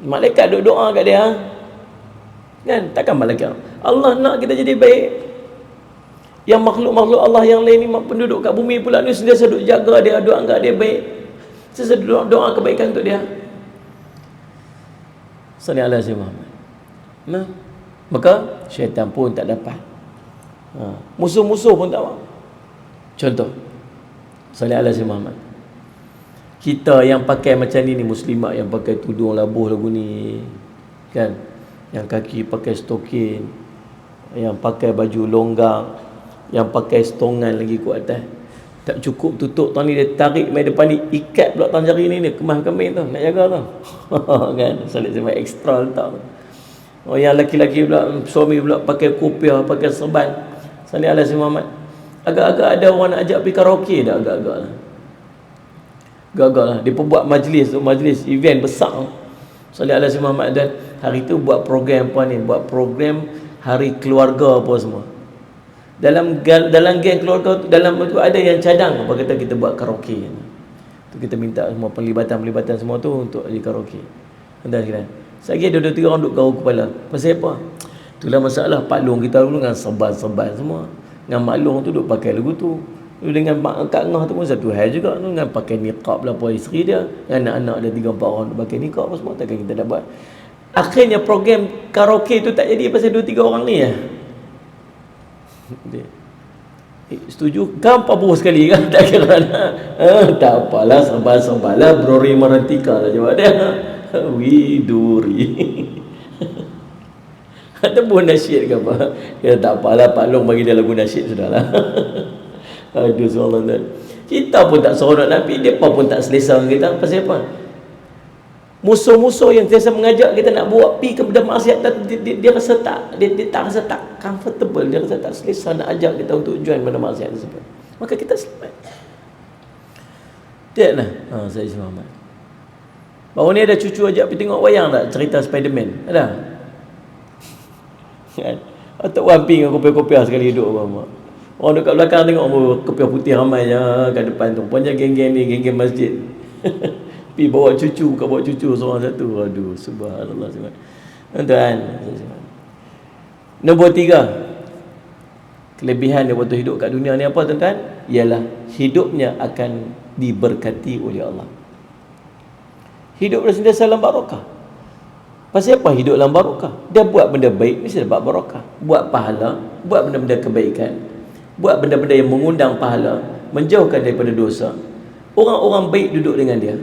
Malaikat duk doa kat dia, kan? Takkan malaikat Allah nak kita jadi baik. Yang makhluk-makhluk Allah yang lain ni, penduduk kat bumi pula ni, sentiasa duk jaga dia, duk anggap dia baik, sentiasa doa kebaikan untuk dia. Sallallahu Alaihi Muhammad. Maka syaitan pun tak dapat, musuh-musuh pun tak mau. Contoh, Sallallahu Alaihi Muhammad, kita yang pakai macam ni muslimat yang pakai tudung labuh lagu ni, kan, yang kaki pakai stokin, yang pakai baju longgang, yang pakai stongan lagi kat atas, tak cukup tutup tang ni, dia tarik mai depan ni, ikat pula tang jari ni kemas kambing tu, nak jaga tu. Kan, Sallallahu Alaihi ekstra letak tu. Yang laki-laki pula, suami pula pakai kopiah, pakai serban. Sallallahu Alaihi Muhammad, agak-agak ada orang nak ajak pergi karaoke dah, agak-agak lah. Agak-agak lah. Dia pun buat majlis event besar. Sallallahu Alaihi Muhammad, dan hari tu buat program apa ni, buat program hari keluarga apa semua. Dalam geng keluarga tu, dalam tu ada yang cadang, apa kata kita buat karaoke. Tu kita minta semua pelibatan semua tu untuk di karaoke. Anda kira Satgi ada 2-3 orang duduk kau kepala. Pasal apa? Itulah masalah Pak Long kita dulu dengan serban-serban semua. Dengan Mak Long tu duk pakai lagu tu. Dengan Mak Kak Ngah tu pun satu hal juga tu, dengan pakai niqab lah apa isteri dia. Anak-anak ada 3-4 orang duk pakai niqab apa semua, takkan kita dapat. Akhirnya program karaoke tu tak jadi pasal 2-3 orang ni ya. Setuju? Gampang pun sekali kan, tak kira tak apalah, serban-serbanlah Brori Marantika lah jawab dia. Widuri. Ataupun nasyid ke apa. Ya tak apalah, Pak Long bagi dia lagu nasyid sudahlah. Aduh subhanallah. Kita pun tak seronok Nabi, dia pun tak selesa dengan kita. Pasal apa? Musuh-musuh yang biasa mengajak kita nak buat pi kepada maksiat, dia rasa tak, dia tak rasa tak comfortable, dia rasa tak selesa nak ajak kita untuk join pada maksiat tersebut. Maka kita selamat. Tidak lah. Saya selamat. Baru ni ada cucu ajak pergi tengok wayang tak? Cerita Spiderman. Ada? Atau wamping dengan kopiah-kopiah sekali duduk apa. Orang dekat belakang tengok kopiah putih ramai je kat depan tu. Punya geng-geng ni, geng-geng masjid. Pergi bawa cucu, bukan bawa cucu seorang satu. Aduh, subhanallah. Tuan-tuan. Nombor 3. Kelebihan dia waktu hidup kat dunia ni apa tuan-tuan? Ialah hidupnya akan diberkati oleh Allah. Hidup dia sentiasa dalam barakah. Pasal apa hidup dalam barakah? Dia buat benda baik, mesti dapat barakah. Buat pahala, buat benda-benda kebaikan, buat benda-benda yang mengundang pahala, menjauhkan daripada dosa. Orang-orang baik duduk dengan dia,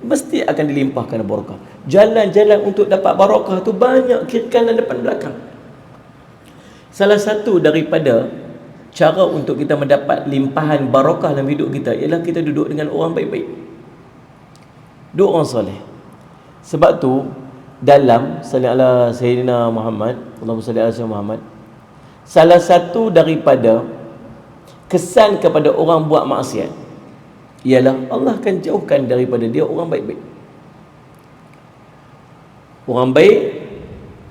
mesti akan dilimpahkan barakah. Jalan-jalan untuk dapat barakah tu banyak, kiri kanan depan belakang. Salah satu daripada cara untuk kita mendapat limpahan barakah dalam hidup kita ialah kita duduk dengan orang baik-baik, duduk orang soleh. Sebab tu dalam sallallahu Sayyidina Muhammad, Allahumma salli ala Sayyidina Muhammad, salah satu daripada kesan kepada orang buat maksiat ialah Allah akan jauhkan daripada dia orang baik-baik. Orang baik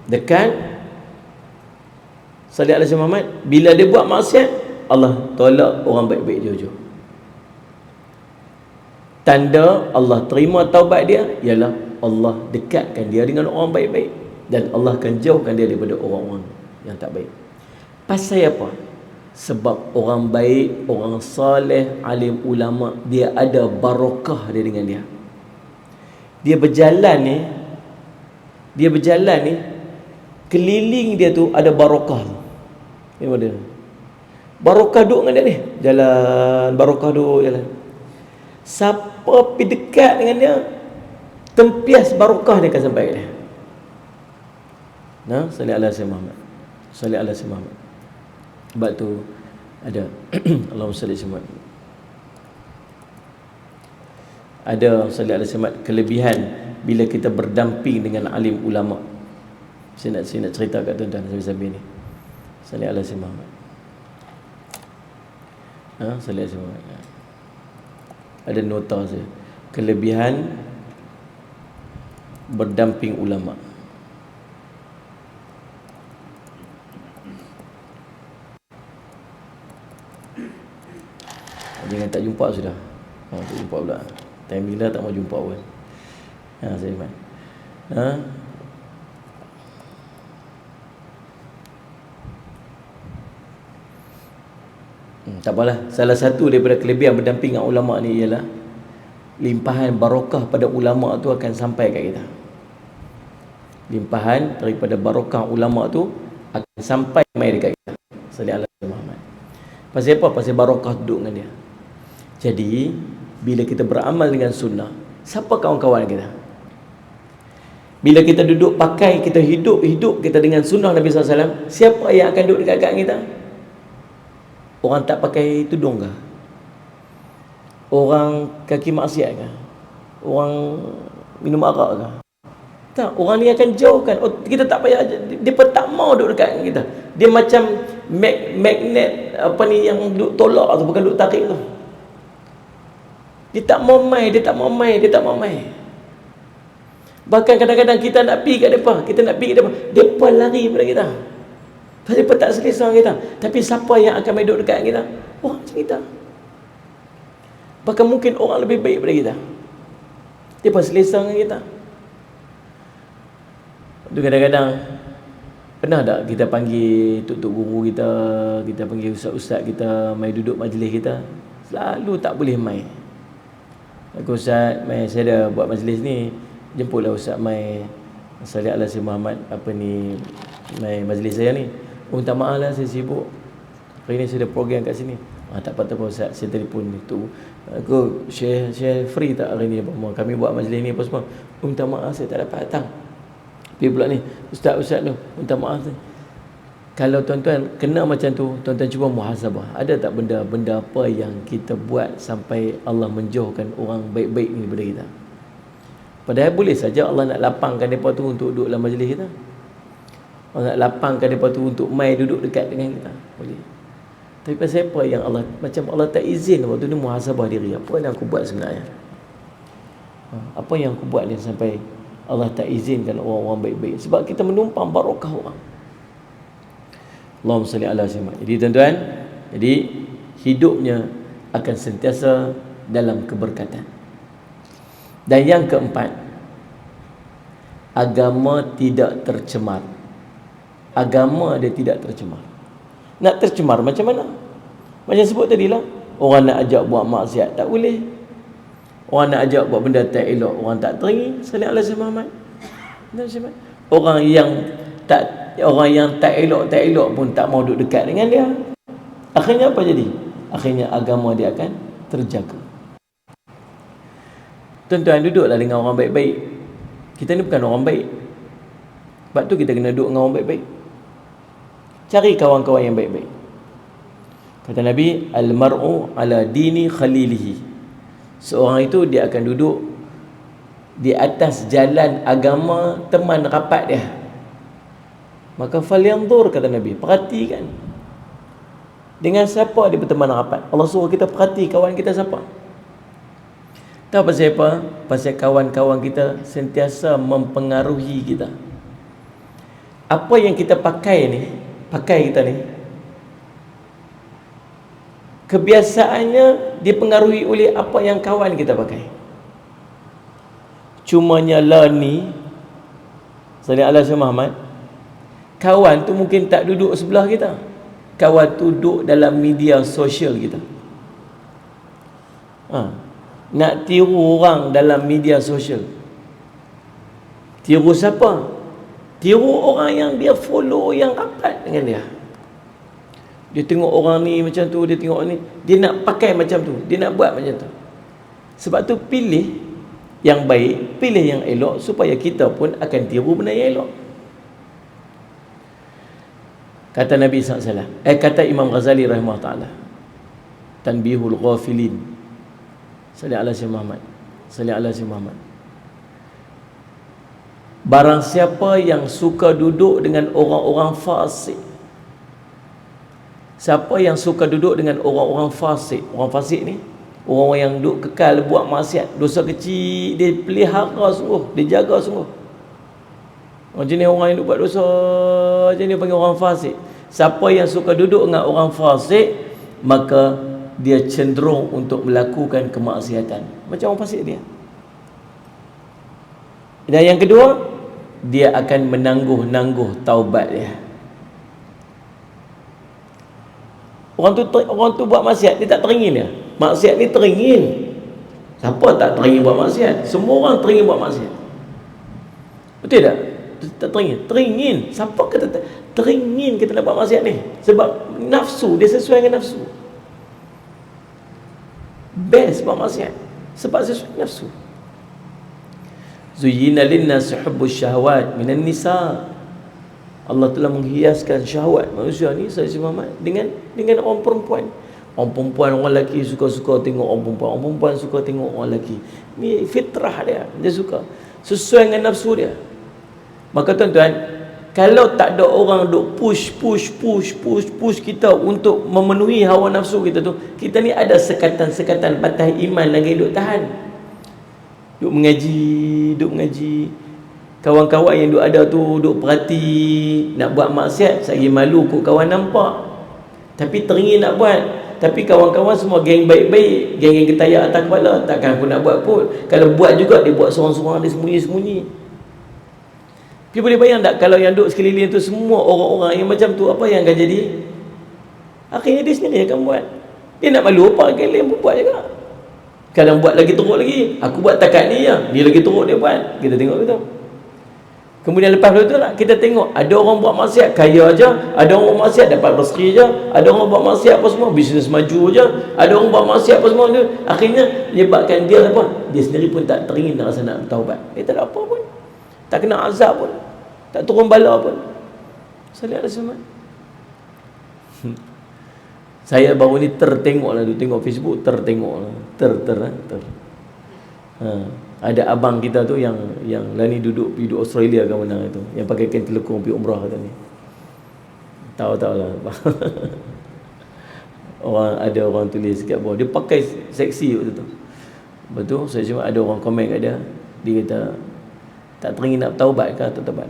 dekat sallallahu alaihi Muhammad, bila dia buat maksiat Allah tolak orang baik-baik jauh-jauh. Tanda Allah terima taubat dia ialah Allah dekatkan dia dengan orang baik-baik, dan Allah akan jauhkan dia daripada orang-orang yang tak baik. Pasal apa? Sebab orang baik, orang soleh, alim ulama, dia ada barakah dia dengan dia. Dia berjalan ni, keliling dia tu ada barakah tu. Tengok dia. Barakah duduk dengan dia ni. Jalan, barakah duduk jalan. Siapa pergi dekat dengan dia, tempias barakah dia akan sampai ke dia. Nah, sallallahu alaihi Muhammad. Sallallahu alaihi Muhammad. Sebab tu ada Allahumma salli Muhammad. Ada sallallahu alaihi Muhammad kelebihan bila kita berdamping dengan alim ulama. Saya nak cerita kat tuan-tuan sambil-sambil ni. Sallallahu alaihi Muhammad. Sallallahu alaihi Muhammad. Ada nota saya. Kelebihan berdamping ulama. Jangan tak jumpa sudah. Tak jumpa pula. Time bila tak mau jumpa pun. Saya iman. Tak apalah. Salah satu daripada kelebihan berdamping dengan ulama ni ialah limpahan barakah pada ulama tu akan sampai kat kita. Limpahan daripada barakah ulama tu akan sampai mai dekat kita. Sallallahu alaihi Muhammad. Pasal apa? Pasal barakah duduk dengan dia. Jadi bila kita beramal dengan sunnah, siapa kawan-kawan kita? Bila kita duduk pakai, kita hidup kita dengan sunnah Nabi SAW, siapa yang akan duduk dekat kita? Orang tak pakai tudung ke? Orang kaki maksiat ke? Orang minum arak ke? Tak, orang ni akan jauhkan. Kita tak payah, dia pun tak mau duduk dekat kita. Dia macam magnet apa ni yang duduk tolak tu, bukan duduk tarik tu. Dia tak mau mai. Bahkan kadang-kadang kita nak pergi kat depan, depa lari pada kita. Pasal depa tak selesa kita. Tapi siapa yang akan mai duduk dekat kita? Orang macam kita. Bahkan mungkin orang lebih baik daripada kita. Depa selesa dengan kita. Tu kadang-kadang pernah tak kita panggil tok-tok guru kita, kita panggil ustaz-ustaz kita mai duduk majlis kita, selalu tak boleh mai. Aku ustaz, mai saya ada buat majlis ni, jemputlah ustaz mai Salih ala si Muhammad apa ni mai majlis saya ni. Oh minta maaf lah saya sibuk. Hari ni saya ada program kat sini. Tak apa-apa ustaz, saya telefon tu. Aku share free tak hari ni apa semua. Kami buat majlis ni apa semua. Oh minta maaf saya tak dapat datang. Dia pula ni, ustaz tu, minta maaf tu. Kalau tuan-tuan kena macam tu, tuan-tuan cuba muhasabah. Ada tak benda-benda apa yang kita buat sampai Allah menjauhkan orang baik-baik ni daripada kita? Padahal boleh saja Allah nak lapangkan mereka tu untuk duduk dalam majlis kita. Allah nak lapangkan mereka tu untuk mai duduk dekat dengan kita. Boleh. Tapi pasal apa yang Allah, macam Allah tak izin waktu ni muhasabah diri. Apa yang aku buat sebenarnya? Apa yang aku buat ni sampai Allah tak izinkan orang-orang baik-baik? Sebab kita menumpang barakah orang. Allahumma salli ala sayyidina. Jadi tuan-tuan, jadi hidupnya akan sentiasa dalam keberkatan. Dan yang keempat, agama tidak tercemar. Agama dia tidak tercemar. Nak tercemar macam mana? Macam sebut tadilah, orang nak ajak buat maksiat tak boleh. Orang nak ajak buat benda tak elok, orang tak teringin. Salih ala sayyidina Muhammad. Orang yang tak elok pun tak mau duduk dekat dengan dia. Akhirnya apa jadi? Akhirnya agama dia akan terjaga. Tuan-tuan, duduklah dengan orang baik-baik. Kita ni bukan orang baik. Sebab tu kita kena duduk dengan orang baik-baik. Cari kawan-kawan yang baik-baik. Kata Nabi, al-mar'u ala dini khalilihi. Seorang itu dia akan duduk di atas jalan agama teman rapat dia. Maka falyanzur, kata Nabi, perhatikan dengan siapa dia berteman rapat. Allah suruh kita perhati kawan kita siapa. Tahu pasal apa? Pasal kawan-kawan kita sentiasa mempengaruhi kita. Apa yang kita pakai kita ni, kebiasaannya dipengaruhi oleh apa yang kawan kita pakai. Cumanya lah ni, Salih ala sayyidina Muhammad, kawan tu mungkin tak duduk sebelah kita. Kawan tu duduk dalam media sosial kita. Nak tiru orang dalam media sosial. Tiru siapa? Tiru orang yang dia follow, yang rapat dengan dia. Dia tengok orang ni macam tu, dia tengok ni, dia nak pakai macam tu, dia nak buat macam tu. Sebab tu pilih yang baik, pilih yang elok, supaya kita pun akan tiru benda yang elok. Kata Nabi SAW, kata Imam Ghazali rahimahullah ta'ala, Tanbihul Ghafilin, Salih ala sayyidina Muhammad, Salih ala sayyidina Muhammad. Barang siapa yang suka duduk dengan orang-orang fasik, siapa yang suka duduk dengan orang-orang fasik, orang fasik ni orang yang duduk kekal buat maksiat, dosa kecil dia pelihara sungguh, dia jaga sungguh. Jenis orang yang duduk buat dosa macam ni panggil orang fasik. Siapa yang suka duduk dengan orang fasik, maka dia cenderung untuk melakukan kemaksiatan macam orang fasik dia. Dan yang kedua, dia akan menangguh-nangguh taubat dia. Orang tu buat maksiat, dia tak teringin dia. Maksiat ni teringin. Siapa tak teringin buat maksiat? Semua orang teringin buat maksiat. Betul tak? Tak teringin. Teringin. Siapa kata teringin kita nak buat maksiat ni? Sebab nafsu, dia sesuai dengan nafsu. Best buat maksiat sebab sesuai nafsu. Zuyyina lin-nasi hubbus syahawat minan nisa. Allah telah menghiaskan syahwat manusia ni, saya Muhammad, dengan orang perempuan. Orang perempuan, orang lelaki suka-suka tengok orang perempuan. Orang perempuan suka tengok orang lelaki. Ni fitrah dia. Dia suka sesuai dengan nafsu dia. Maka tuan-tuan, kalau tak ada orang duk push kita untuk memenuhi hawa nafsu kita tu, kita ni ada sekatan-sekatan batas iman lagi duk tahan. Duk mengaji. Kawan-kawan yang duk ada tu duk perhati, nak buat maksiat, saya malu kot kawan nampak. Tapi teringin nak buat. Tapi kawan-kawan semua geng baik-baik, geng yang ketayak atas kepala, takkan aku nak buat pun. Kalau buat juga, dia buat seorang-seorang, dia sembunyi-sembunyi. Tapi boleh bayang tak kalau yang duduk sekeliling tu semua orang-orang yang macam tu, apa yang akan jadi? Akhirnya dia sendiri akan buat. Dia nak malu apa, yang lain pun buat juga. Kadang buat lagi teruk lagi. Aku buat takat ni ya, dia lagi teruk dia buat. Kita tengok gitu. Kemudian lepas tu lah kita tengok ada orang buat maksiat kaya aja, ada orang buat maksiat dapat rezeki aja, ada orang buat maksiat apa semua bisnes maju aja, ada orang buat maksiat apa semua tu. Akhirnya menyebabkan dia apa? Dia sendiri pun tak teringin nak rasa nak taubat. Dia tak ada apa pun. Tak kena azab pun. Tak turun bala pun. Salih alaihi wasallam. Saya baru ni tertengoklah tu, tengok Facebook tertengoklah. Ada abang kita tu yang lah ni duduk Australia ke mana itu, yang pakai kain telekung pergi umrah kata ni. Tahu lah. Ada orang tulis kat bawah, dia pakai seksi waktu tu. Betul, saya cuma ada orang komen kat dia. Dia kata tak teringin nak taubat ke tak taubat.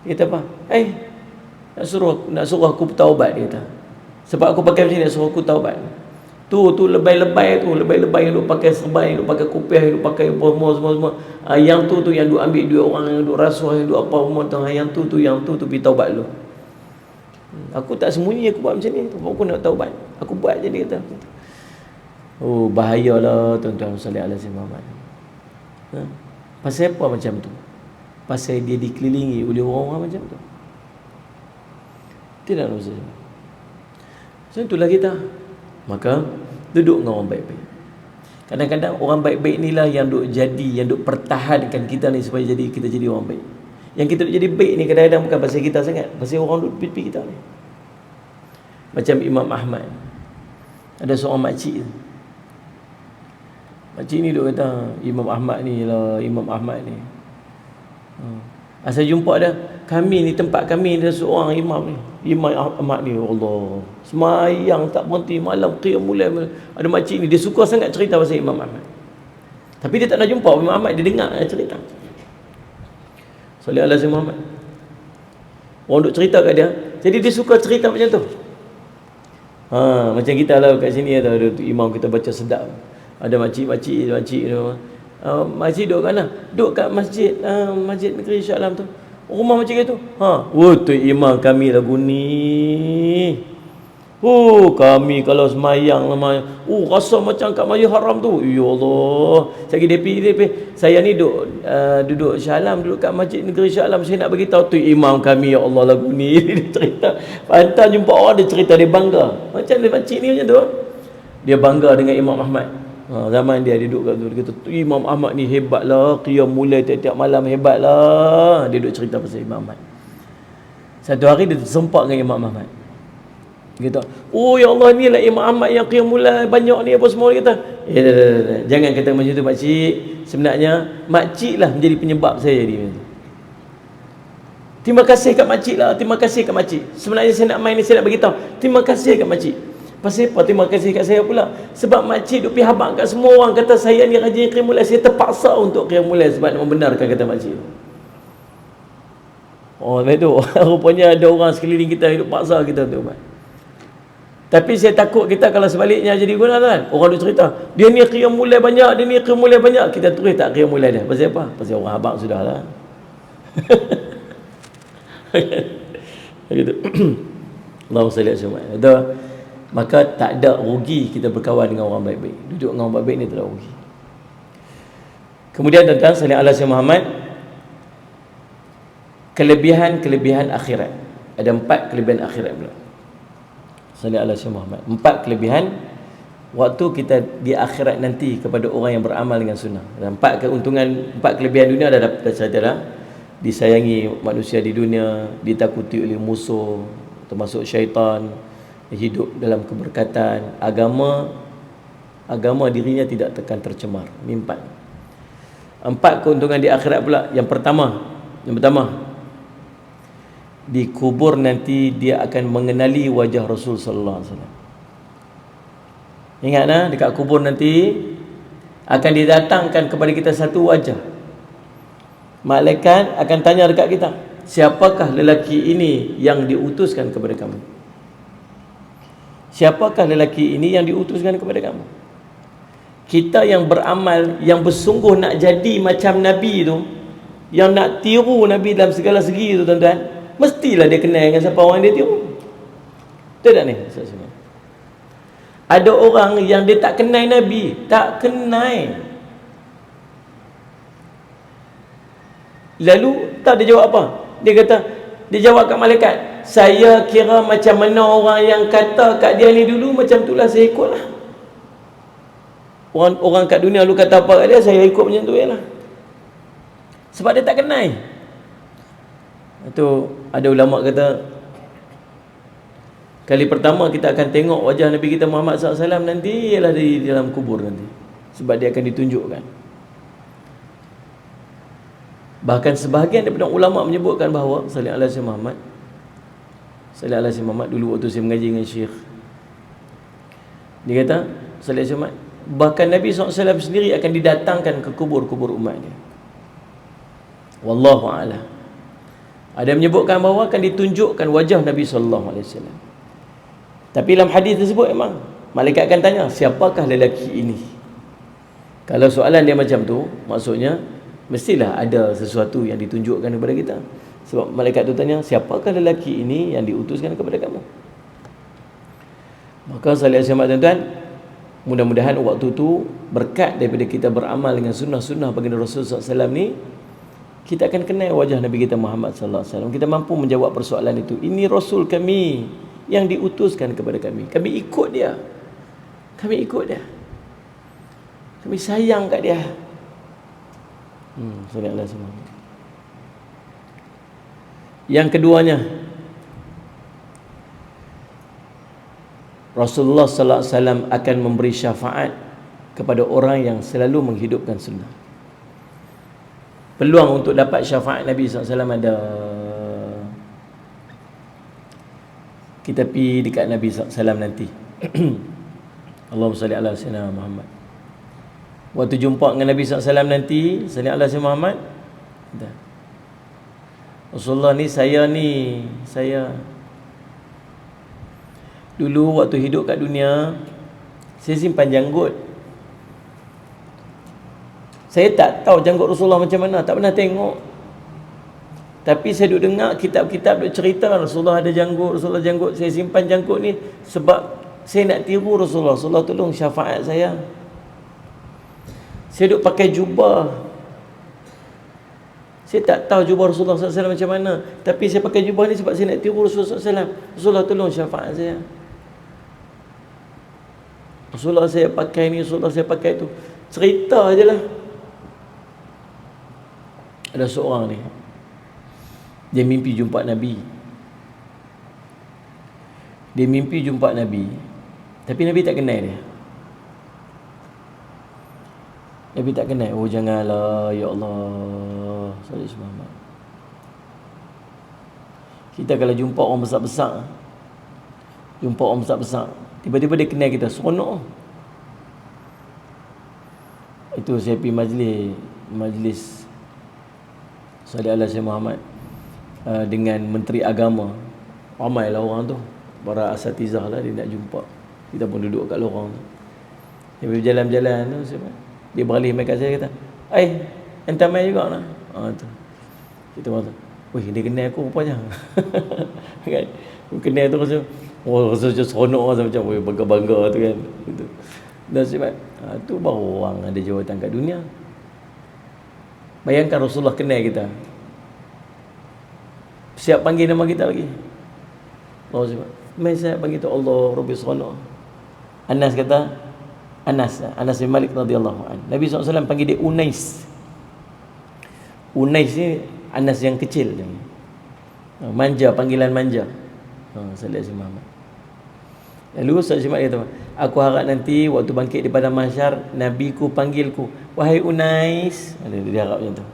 Dia kata apa? Nak suruh aku taubat, dia kata. Sebab aku pakai macam ni nak suruh aku taubat. Tu lebay-lebay yang duk pakai serban, yang duk pakai kopiah, yang duk pakai semua. Yang tu yang duk ambil duit orang, yang duk rasuah, yang duk apa semua tu. Yang tu pergi taubat dulu. Aku tak sembunyi aku buat macam ni. Aku nak taubat. Aku buat je, dia kata. Oh, bahayalah tuan-tuan sallallahu alaihi Muhammad. Pasal apa macam tu? Pasal dia dikelilingi oleh orang-orang macam tu. Tidak usah. Macam itulah kita. Maka duduk dengan orang baik-baik. Kadang-kadang orang baik-baik inilah yang duk jadi, yang duk pertahankan kita ni supaya kita jadi orang baik. Yang kita duk jadi baik ni kadang-kadang bukan pasal kita sangat, pasal orang duk pipi kita ni. Macam Imam Ahmad. Ada seorang makcik. Makcik ni duk kata Imam Ahmad ni. Asal jumpa dia, kami ni, tempat kami ni ada seorang imam ni. Imam Ahmad ni, Allah, semayang tak berhenti, malam qiyam mulai. Ada makcik ni, dia suka sangat cerita pasal Imam Ahmad. Tapi dia tak nak jumpa Imam Ahmad, dia dengar cerita. Sallallahu alaihi Muhammad. Orang duk cerita kat dia, jadi dia suka cerita macam tu. Macam kita lah kat sini ada imam kita baca sedap. Ada makcik tu. Masjid duduk kat mana? Duduk kat masjid Negeri Shah Alam tu. Rumah macam itu. Tu imam kami lagu ni. Kami kalau semayang rasa macam kat Masjid Haram tu. Ya Allah. Saya DP. Saya ni duduk Shah Alam, duduk kat Masjid Negeri Shah Alam. Saya nak beritahu tu imam kami, ya Allah lagu ni. Dia cerita. Pantas jumpa orang dia cerita, dia bangga. Macam dia makcik ni macam tu. Dia bangga dengan Imam Ahmad. Zaman dia duduk kat tu, dia kata Imam Ahmad ni hebat lah, qiyam mulai tiap-tiap malam hebat lah. Dia duduk cerita pasal Imam Ahmad. Satu hari dia tersempak dengan Imam Ahmad. Dia kata, ya Allah, ni lah Imam Ahmad yang qiyam mulai banyak ni apa semua. Dia kata, jangan kata macam tu makcik. Sebenarnya makcik lah menjadi penyebab saya jadi. Terima kasih kat makcik lah, terima kasih kat makcik. Sebenarnya saya nak main ni, saya nak beritahu, terima kasih kat makcik. Pasal apa terima kasih kat saya pula? Sebab makcik duk pergi habaq kat semua orang kata saya ni rajin qiyam mulai. Saya terpaksa untuk qiyam mulai sebab nak membenarkan kata makcik. Betul. Rupanya ada orang sekeliling kita yang duk paksa kita tu. Tapi saya takut kita kalau sebaliknya jadi guna kan. Orang duk cerita, dia ni qiyam mulai banyak, dia ni qiyam mulai banyak. Kita terus tak qiyam mulai dah. Pasal apa? Pasal orang habaq sudahlah. Begitu. Allahumma salli alaihi wasallam. Maka tak ada rugi kita berkawan dengan orang baik-baik. Duduk dengan orang baik-baik ni tak ada rugi. Kemudian tentang sallallahu alaihi Muhammad, kelebihan akhirat. Ada 4 kelebihan akhirat pula. Sallallahu alaihi Muhammad. 4 kelebihan waktu kita di akhirat nanti kepada orang yang beramal dengan sunnah. Dan 4 keuntungan, 4 kelebihan dunia dah cerita dah. Disayangi manusia di dunia, ditakuti oleh musuh termasuk syaitan, hidup dalam keberkatan, agama dirinya tidak akan tercemar. Ini 4 keuntungan di akhirat pula. Yang pertama di kubur nanti dia akan mengenali wajah Rasul sallallahu alaihi wasallam. Ingat dekat kubur nanti akan didatangkan kepada kita satu wajah. Malaikat akan tanya dekat kita, siapakah lelaki ini yang diutuskan kepada kamu? Siapakah lelaki ini yang diutuskan kepada kamu? Kita yang beramal, yang bersungguh nak jadi macam Nabi tu, Yang nak tiru Nabi dalam segala segi tu tuan-tuan, mestilah dia kenal dengan siapa orang dia tiru. Betul tak ni? Ada orang yang dia tak kenal Nabi, tak kenal. Lalu tahu dia jawab apa? Dia kata, dia jawab kat malaikat, saya kira macam mana orang yang kata kat dia ni dulu, macam itulah saya ikutlah. Orang kat dunia lu kata apa kat dia, saya ikut macam tu lah. Sebab dia tak kenal. Itu ada ulama kata, kali pertama kita akan tengok wajah Nabi kita Muhammad SAW nanti ialah di dalam kubur nanti. Sebab dia akan ditunjukkan. Bahkan sebahagian daripada ulama menyebutkan bahawa sallallahu alaihi Muhammad dulu waktu saya mengaji dengan Syekh, dia kata sallallahu alaihi Muhammad, bahkan Nabi SAW sendiri akan didatangkan ke kubur-kubur umatnya. Wallahu a'lam. Ada menyebutkan bahawa akan ditunjukkan wajah Nabi SAW. Tapi dalam hadis tersebut memang malaikat akan tanya, siapakah lelaki ini? Kalau soalan dia macam tu, maksudnya mestilah ada sesuatu yang ditunjukkan kepada kita. Sebab malaikat tu tanya, siapakah lelaki ini yang diutuskan kepada kamu? Maka sallallahu alaihi wasallam, tuan-tuan, mudah-mudahan waktu tu berkat daripada kita beramal dengan sunnah-sunnah baginda Rasulullah SAW ni, kita akan kenal wajah Nabi kita Muhammad sallallahu alaihi wasallam. Kita mampu menjawab persoalan itu. Ini Rasul kami yang diutuskan kepada kami. Kami ikut dia. Kami ikut dia. Kami sayang kat dia. Sallallahu alaihi wasallam. Yang keduanya, Rasulullah sallallahu alaihi wasallam akan memberi syafaat kepada orang yang selalu menghidupkan sunnah. Peluang untuk dapat syafaat Nabi sallallahu alaihi wasallam ada. Kita pergi dekat Nabi sallallahu alaihi wasallam nanti. Allahumma salli ala sayyidina Muhammad. Waktu jumpa dengan Nabi SAW nanti, sallallahu alaihi Muhammad, Rasulullah ni, saya dulu waktu hidup kat dunia, saya simpan janggut. Saya tak tahu janggut Rasulullah macam mana, tak pernah tengok. Tapi saya duduk dengar kitab-kitab duk cerita Rasulullah ada janggut, Rasulullah janggut. Saya simpan janggut ni sebab saya nak tiru Rasulullah. Rasulullah tolong syafaat saya. Saya duduk pakai jubah. Saya tak tahu jubah Rasulullah SAW macam mana, tapi saya pakai jubah ni sebab saya nak tiru Rasulullah SAW. Rasulullah tolong syafaat saya. Rasulullah saya pakai ni, Rasulullah saya pakai tu. Cerita je lah. Ada seorang ni, dia mimpi jumpa Nabi. Dia mimpi jumpa Nabi, tapi Nabi tak kenal dia. Nabi tak kenal. Oh janganlah, ya Allah. Sallallahu Muhammad. Kita kalau jumpa orang besar-besar, tiba-tiba dia kenal kita, seronok. Itu saya pergi majlis sallallahu alaihi Muhammad dengan Menteri Agama. Ramailah orang tu, para asatizah lah, dia nak jumpa. Kita pun duduk kat lorong tu. Dia berjalan-jalan tu, dia beralih mai kat saya, kata, entah mai juga lah. Tu. Kita kata, weh, dia kenal aku rupanya. Kan? Kenal tu rasa, rasa macam seronok, rasa macam, weh, bangga-bangga tu kan. Gitu. Dan sebab, tu baru orang ada jawatan kat dunia. Bayangkan Rasulullah kenal kita. Siap panggil nama kita lagi. Allah sebab, mai saya panggil tu Allah, Rabbi seronok. Anas kata, Anas bin Malik radhiyallahu anhu, Nabi SAW panggil dia Unais. Unais ni Anas yang kecil, manja, panggilan manja. Sallallahu alaihi Muhammad. Lalu sallallahu alaihi kata, aku harap nanti waktu bangkit di padang mahsyar, Nabi ku panggilku, wahai Unais. Dia harap macam tu.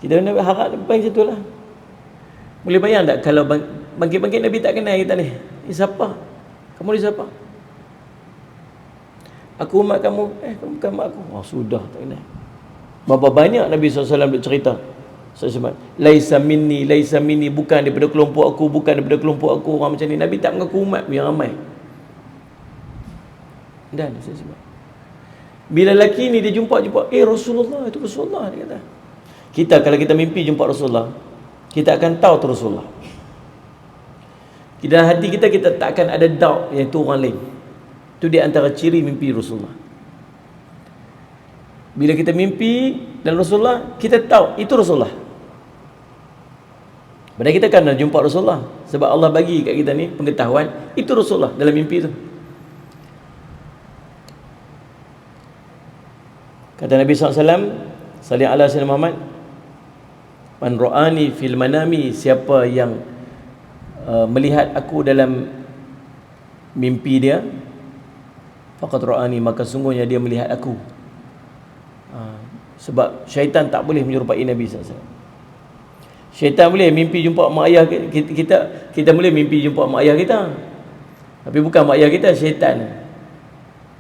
Kita harap panggil macam tu lah. Boleh bayang tak kalau bangkit-bangkit Nabi tak kenal kita ni? Siapa? Kamu ni siapa? Aku umat kamu. Kamu bukan umat aku. Sudah tak kenal. Berapa banyak Nabi SAW bercerita, laisa minni, bukan daripada kelompok aku, orang macam ni. Nabi tak mengaku umat yang ramai. Dan bila lelaki ni dia jumpa, Rasulullah, itu Rasulullah, dia kata. Kita kalau kita mimpi jumpa Rasulullah, kita akan tahu tu Rasulullah. Di dalam hati kita, kita tak akan ada doubt yang itu orang lain. Itu di antara ciri mimpi Rasulullah. Bila kita mimpi dan Rasulullah, kita tahu itu Rasulullah. Padahal kita kan nak jumpa Rasulullah, sebab Allah bagi kat kita ni pengetahuan itu Rasulullah dalam mimpi tu. Kata Nabi SAW, salli ala sayyidina Muhammad, man ra'ani fil manami, siapa yang melihat aku dalam mimpi dia, faqad ra'ani, maka sungguhnya dia melihat aku. Sebab syaitan tak boleh menyerupai Nabi SAW. Syaitan boleh mimpi jumpa mak ayah kita boleh mimpi jumpa mak ayah kita, tapi bukan mak ayah kita, syaitan.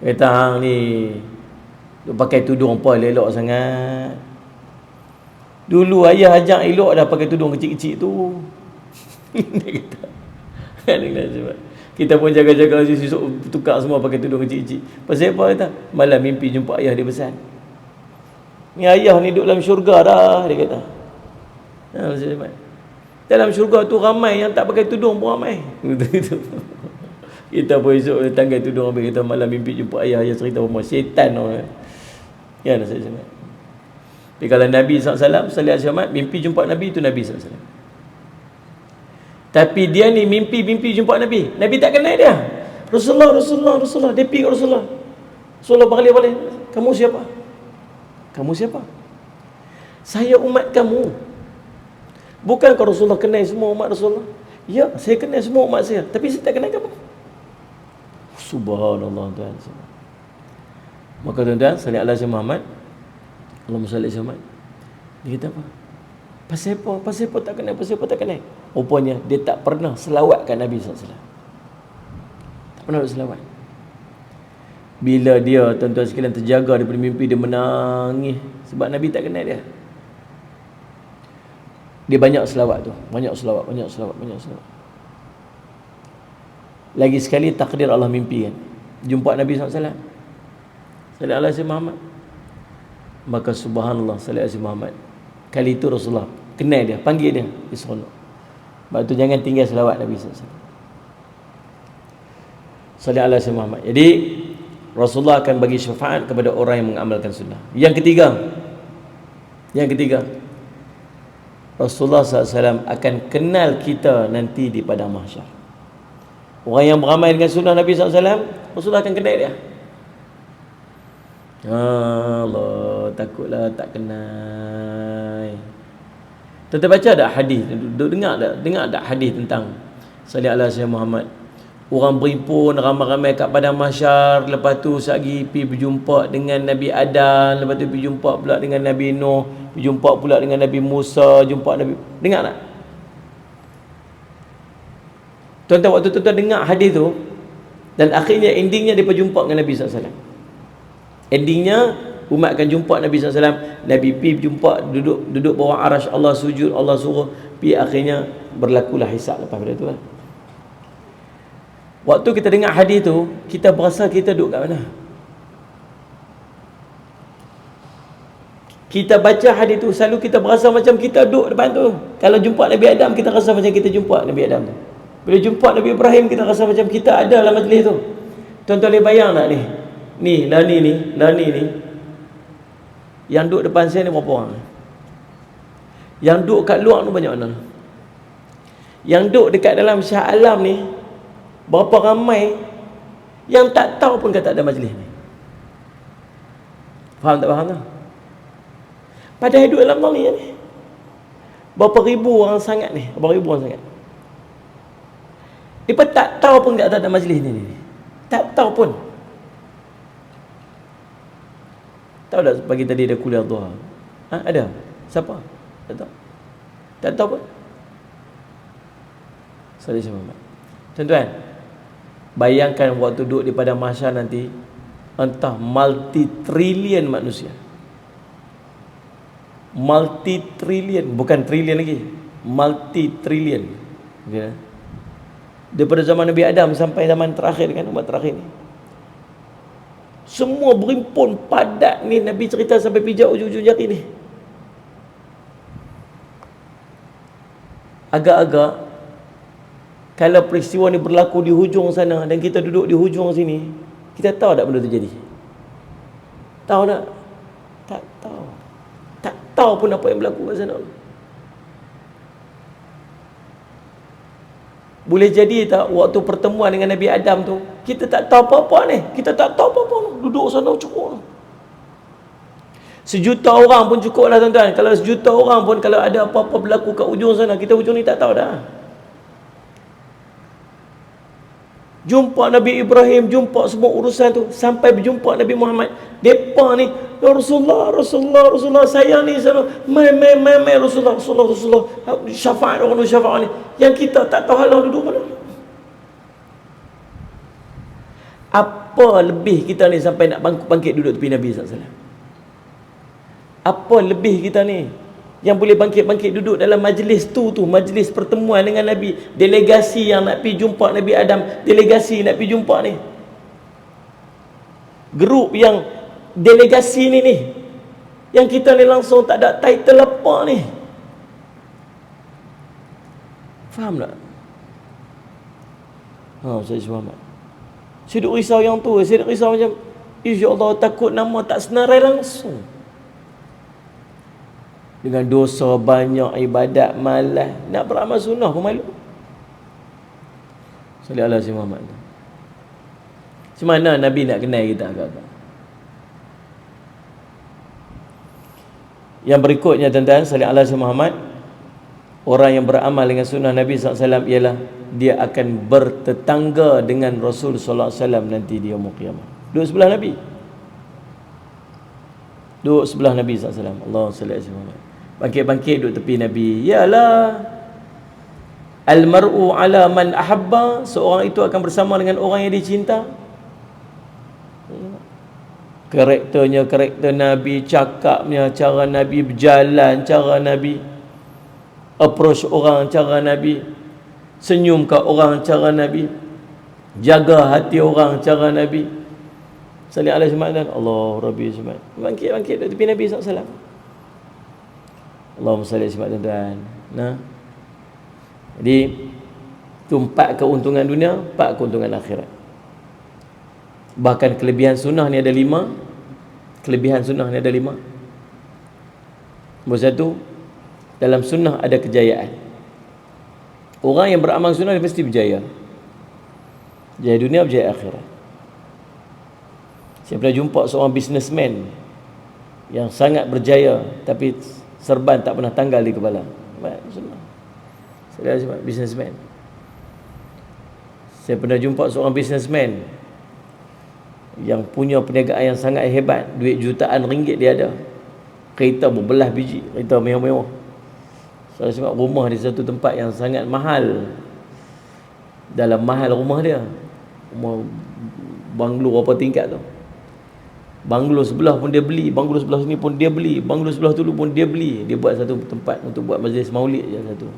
Kata hang ni duk pakai tudung apa elok sangat. Dulu ayah ajak elok dah pakai tudung kecil-kecil tu. Dia kata, kita pun jaga-jaga esok tukar semua pakai tudung kecil-kecil. Pasal apa kata? Malam mimpi jumpa ayah dia pesan. Ni ayah ni duduk dalam syurga dah, dia kata. Dalam syurga tu ramai yang tak pakai tudung pun ramai. Kita pun esok tanggal tudung habis, kita malam mimpi jumpa ayah cerita rumah syaitan orang. Ya dah saya sebut. Tapi kalau Nabi SAW sallallahu alaihi wasallam mimpi jumpa Nabi, itu Nabi SAW. Tapi dia ni mimpi jumpa Nabi. Nabi tak kenal dia. Rasulullah. Dia pergi ke Rasulullah. Rasulullah balik. Kamu siapa? Kamu siapa? Saya umat kamu. Bukankah Rasulullah kenal semua umat Rasulullah? Ya, saya kenal semua umat saya, tapi saya tak kenal kamu. Subhanallah tuan. Maka tuan-tuan, salli ala sayyidina Muhammad, Allahumma salli alaihi Muhammad. Dia kata apa? Pasal apa tak kenal? Rupanya dia tak pernah selawatkan Nabi SAW. Tak pernah selawat. Bila dia, tuan-tuan sekalian, terjaga daripada mimpi, dia menangis sebab Nabi tak kenal dia. Dia banyak selawat tu, banyak selawat. Lagi sekali takdir Allah mimpi kan, jumpa Nabi SAW, sallallahu alaihi Muhammad, maka subhanallah, sallallahu alaihi Muhammad. Kali itu Rasulullah kenal dia, panggil dia, seronok. Sebab tu jangan tinggal selawat Nabi SAW, sallallahu alaihi Muhammad. Jadi Rasulullah akan bagi syafaat kepada orang yang mengamalkan sunnah. Yang ketiga, Rasulullah SAW akan kenal kita nanti di padang mahsyar. Orang yang beramal dengan sunnah Nabi SAW, Rasulullah akan kenal dia. Allah, takutlah tak kenal. Kita baca tak hadis? Dengar tak hadis tentang sallallahu alaihi wasallam Muhammad? Orang berhimpun ramai-ramai kat padang mahsyar, lepas tu sehari pergi berjumpa dengan Nabi Adam, lepas tu pergi jumpa pula dengan Nabi Nuh, pergi jumpa pula dengan Nabi Musa, jumpa Nabi. Dengar tak? Tuan-tuan, waktu tuan-tuan dengar hadis tu, dan akhirnya endingnya dia berjumpa dengan Nabi SAW. Endingnya umat akan jumpa Nabi SAW. Nabi pergi jumpa, duduk bawah arasy Allah, sujud, Allah suruh pergi, akhirnya berlakulah hisab lepas pada tu kan. Waktu kita dengar hadis tu, kita berasa kita duduk kat mana? Kita baca hadis tu, selalu kita berasa macam kita duduk depan tu. Kalau jumpa Nabi Adam, kita rasa macam kita jumpa Nabi Adam tu. Bila jumpa Nabi Ibrahim, kita rasa macam kita ada dalam majlis tu. Tuan-tuan boleh bayang tak ni? Lani ni. Yang duduk depan saya ni berapa orang? Yang duduk kat luar tu banyak mana? Yang duduk dekat dalam Shah Alam ni, berapa ramai yang tak tahu pun kata ada majlis ni. Faham tak? Padahal duduk dalam ni ni berapa ribu orang sangat ni. Mereka tak tahu pun kata ada majlis ni. Tak tahu pun. Tahu tak pagi tadi ada kuliah duha? Ada? Siapa? Tak tahu pun. Sallallahu alaihi wasallam. Tuan-tuan, bayangkan waktu duduk di padang mahsyar nanti, entah multi-trillion manusia. Multi-trillion, bukan trillion lagi, multi-trillion. Okay. Daripada zaman Nabi Adam sampai zaman terakhir kan, umat terakhir ni, semua berhimpun padat ni. Nabi cerita sampai pijak ujung-ujung jari ni. agak-agak kalau peristiwa ni berlaku di hujung sana dan kita duduk di hujung sini, kita tahu tak benda tu jadi? Tahu tak? Tak tahu. Tak tahu pun apa yang berlaku kat sana. Boleh jadi tak waktu pertemuan dengan Nabi Adam tu, kita tak tahu apa-apa ni. Kita tak tahu apa-apa ni. Duduk sana cukup. Sejuta orang pun cukup lah tuan-tuan. Kalau sejuta orang pun, kalau ada apa-apa berlaku kat ujung sana, kita ujung ni tak tahu dah. Jumpa Nabi Ibrahim, jumpa semua urusan tu, sampai berjumpa Nabi Muhammad. Depa ni, ya Rasulullah, saya ni mai Rasulullah, syafaat orang tu syafaat ni. Yang kita tak tahu halau duduk mana. Apa lebih kita ni sampai nak bangkit duduk tepi Nabi SAW? Apa lebih kita ni yang boleh bangkit duduk dalam majlis tu, majlis pertemuan dengan Nabi, delegasi yang nak pergi jumpa Nabi Adam, delegasi nak pergi jumpa ni, grup yang delegasi ni yang kita ni langsung tak ada title apa ni. Faham tak? Saya Muhammad, saya duk risau yang tu, saya duk risau macam, insya-Allah takut nama tak senarai langsung. Dengan dosa banyak, ibadat malas, nak beramal sunnah pun malu. Sallallahu alaihi Muhammad. Macam mana Nabi nak kenal kita agak-agak? Yang berikutnya tuan-tuan, sallallahu alaihi Muhammad, orang yang beramal dengan sunnah Nabi SAW ialah dia akan bertetangga dengan Rasul SAW nanti di yaumul qiyamah. Duduk sebelah Nabi. Duduk sebelah Nabi SAW. Allahumma salli alaihi Muhammad. Bangkit-bangkit duduk tepi Nabi. Yalah, al-mar'u ala man ahabba, seorang itu akan bersama dengan orang yang dicinta. Karakternya karakter Nabi, cakapnya cara Nabi, berjalan cara Nabi, approach orang cara Nabi, senyum kat orang cara Nabi, jaga hati orang cara Nabi. Sallallahu alaihi wasallam. Allah Rabbi Subhanahu. Bangkit duduk tepi Nabi SAW. Allahumma salli alaihi wasallam, tuan-tuan. Nah. Jadi itu 4 keuntungan dunia, 4 keuntungan akhirat. Bahkan kelebihan sunnah ni ada 5. Kelebihan sunnah ni ada 5. Nombor 1, dalam sunnah ada kejayaan. Orang yang beramal sunnah dia mesti berjaya. Berjaya dunia, berjaya akhirat. Saya pernah jumpa seorang businessman yang sangat berjaya, tapi serban tak pernah tanggal di kepala. Saya sebab businessman. Saya pernah jumpa seorang businessman yang punya perniagaan yang sangat hebat, duit jutaan ringgit dia ada, kereta berbelah biji, kereta mewah-mewah. Saya sebab rumah di satu tempat yang sangat mahal, dalam mahal rumah dia, rumah banglo apa tingkat tu. Banglo sebelah pun dia beli, banglo sebelah sini pun dia beli, banglo sebelah tu pun dia beli. Dia buat satu tempat untuk buat majlis maulid je satu.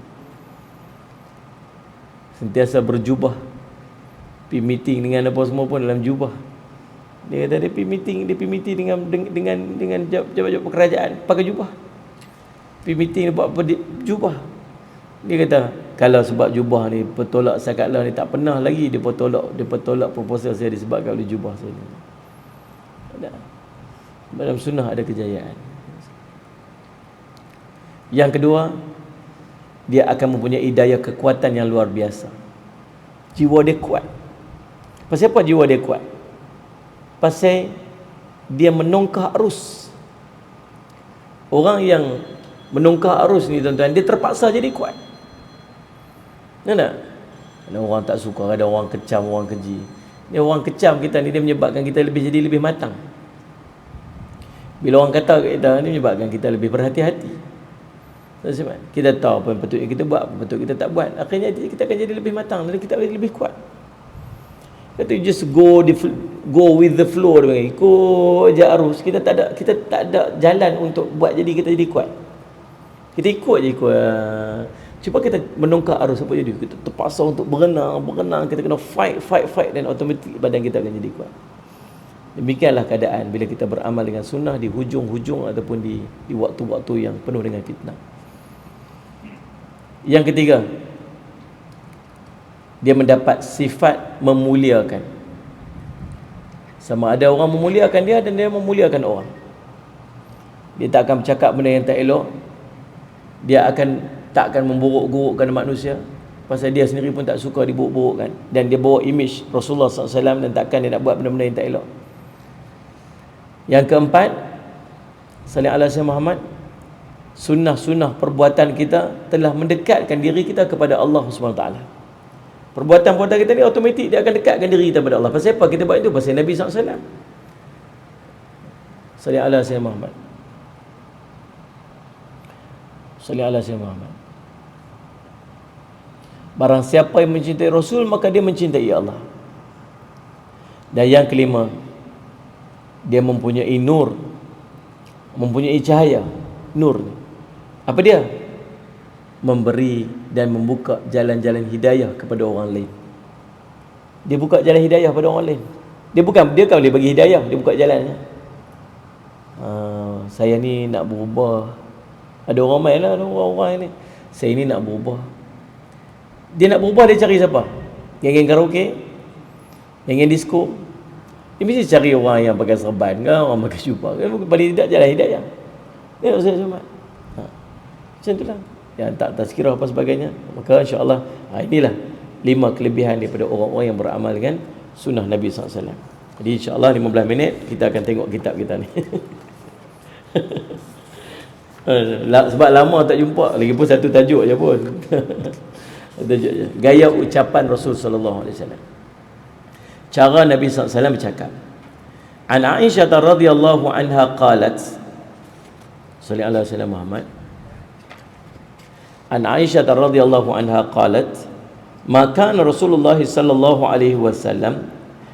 Sentiasa berjubah, pergi meeting dengan apa semua pun dalam jubah. Dia kata dia pergi meeting dengan jabat-jabat kerajaan pakai jubah. Pergi meeting buat apa jubah. Dia kata kalau sebab jubah ni petolak sakatlah ni tak pernah lagi dia petolak proposal saya disebabkan oleh jubah saya. Dalam sunnah ada kejayaan. Yang kedua, dia akan mempunyai daya kekuatan yang luar biasa. Jiwa dia kuat. Pasal apa jiwa dia kuat? Pasal dia menongkah arus. Orang yang menongkah arus ni tuan-tuan, dia terpaksa jadi kuat. Ada orang tak suka, ada orang kecam, orang keji. Ni orang kecam kita ni, dia menyebabkan kita jadi lebih matang. Bila orang kata kita ni, menyebabkan kita lebih berhati-hati. Kita tahu apa yang patutnya kita buat, apa patut kita tak buat. Akhirnya kita akan jadi lebih matang dan kita lebih kuat. Kata just go with the flow, ikut je arus. Kita tak ada jalan untuk buat jadi kita jadi kuat. Kita ikut je cuba kita menongkak arus, apa jadi? Kita terpaksa untuk berenang, kita kena fight dan automatik badan kita akan jadi kuat. Demikianlah keadaan bila kita beramal dengan sunnah di hujung-hujung ataupun di waktu-waktu yang penuh dengan fitnah. Yang ketiga, dia mendapat sifat memuliakan. Sama ada orang memuliakan dia dan dia memuliakan orang. Dia tak akan bercakap benda yang tak elok. Dia tak akan memburuk-burukkan manusia, pasal dia sendiri pun tak suka diburuk-burukkan. Dan dia bawa image Rasulullah SAW, dan takkan dia nak buat benda-benda yang tak elok. Yang keempat, salih ala sayyidina Muhammad, sunnah-sunnah perbuatan kita telah mendekatkan diri kita kepada Allah SWT. Perbuatan-perbuatan kita ni automatik dia akan dekatkan diri kita kepada Allah. Pasal apa kita buat itu? Pasal Nabi SAW. Salih ala sayyidina Muhammad. Salih ala sayyidina Muhammad. Barang siapa yang mencintai Rasul, maka dia mencintai Allah. Dan yang kelima, dia mempunyai nur, mempunyai cahaya. Nur ni apa dia? Memberi dan membuka jalan-jalan hidayah kepada orang lain. Dia buka jalan hidayah kepada orang lain. Dia kan boleh bagi hidayah, dia buka jalannya. Saya ni nak berubah. Ada orang main lah, ada orang-orang ni, saya ni nak berubah. Dia nak berubah, dia cari siapa? Geng-geng karaoke, geng-geng disco. Dia mesti cari orang yang pakai serban ke, orang pakai jubah ke, paling tidak jalan hidayah. Tengok saya semua. Macam itulah. Yang tak tazkirah apa sebagainya. Maka insya-Allah inilah 5 kelebihan daripada orang-orang yang beramal dengan sunnah Nabi SAW. Jadi insya-Allah 15 minit kita akan tengok kitab kita ni. Sebab lama tak jumpa, lagipun satu tajuk je pun. Tajuk je. Gaya ucapan Rasul sallallahu alaihi wasallam. Cara Nabi sallallahu alaihi wasallam bercakap. An Aisyah radhiyallahu anha qalat, sallallahu alaihi wasallam Muhammad. An Aisyah radhiyallahu anha qalat, ma kana Rasulullah sallallahu alaihi wasallam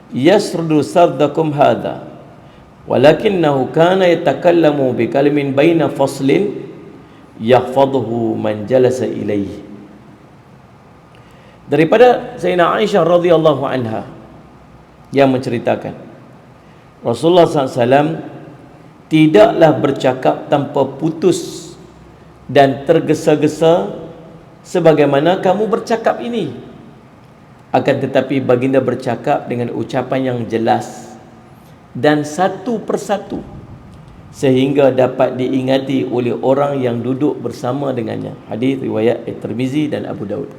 yasrudu sardakum hadha, walakinnahu kana yatakallamu bi kalimin baina faslin yahfazuhu man jalasa ilaihi. Daripada Sayyidina Aisyah radhiyallahu anha yang menceritakan, Rasulullah SAW tidaklah bercakap tanpa putus dan tergesa-gesa sebagaimana kamu bercakap ini, akan tetapi baginda bercakap dengan ucapan yang jelas dan satu persatu sehingga dapat diingati oleh orang yang duduk bersama dengannya. Hadis riwayat At-Tirmizi dan Abu Daud.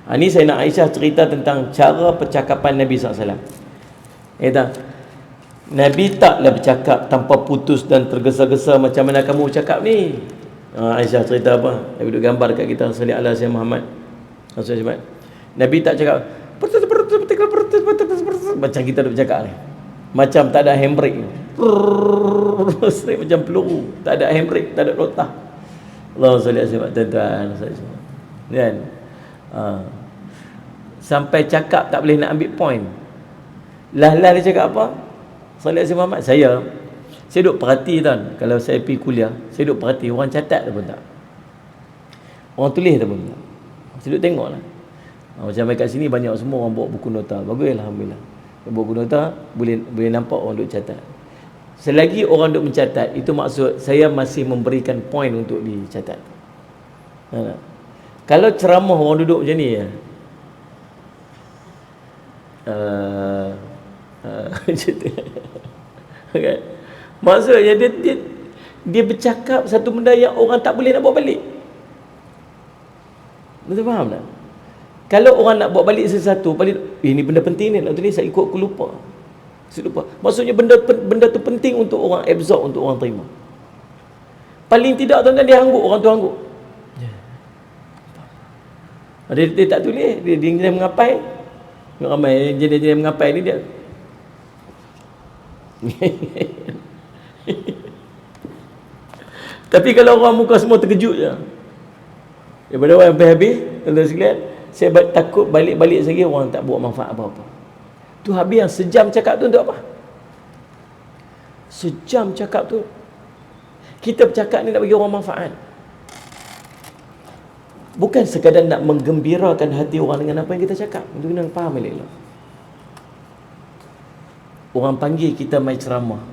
Ini Sayyidina Aisyah cerita tentang cara percakapan Nabi SAW. Nabi taklah bercakap tanpa putus dan tergesa-gesa macam mana kamu bercakap ni. Aisyah cerita apa? Nabi duduk gambar kat kita, sallallahu alaihi wasallam Muhammad. Nabi tak cakap macam kita duk bercakap ni. Macam tak ada handbrake. Straight macam peluru, tak ada handbrake, tak ada rotah. Allahumma salli alaihi wasallam, tuan-tuan. Kan? Sampai cakap tak boleh nak ambil point. Lah dia cakap apa? Sallallahu alaihi Muhammad. Saya duk perhati kan, kalau saya pergi kuliah, saya duk perhati orang catat tu pun tak, orang tulis tu pun tak. Saya duk tengok lah. Macam kat sini banyak semua orang bawa buku nota. Bagus, alhamdulillah. Bawa buku nota, boleh nampak orang duk catat. Selagi orang duk mencatat, itu maksud saya masih memberikan point untuk dicatat. Kalau ceramah orang duduk macam ni ya, okay. Maksudnya dia bercakap satu benda yang orang tak boleh nak bawa balik. Betul faham tak? Kalau orang nak bawa balik sesuatu, paling ini benda penting ni nak tulis, saya ikut aku lupa. Saya lupa. Maksudnya benda tu penting untuk orang absorb, untuk orang terima. Paling tidak tuan-tuan dia angguk, orang tu angguk. Dia tak tulis, dia mengapai. Ramai jenis-jenis mengapai ni dia. Tapi kalau orang muka semua terkejut je. Daripada orang yang habis, tuan-tuan sekalian, saya takut balik-balik lagi orang tak buat manfaat apa-apa. Tu habis yang sejam cakap tu untuk apa? Sejam cakap tu. Kita bercakap ni nak bagi orang manfaat. Bukan sekadar nak menggembirakan hati orang dengan apa yang kita cakap. Itu kena faham balik lah. Orang panggil kita mai ceramah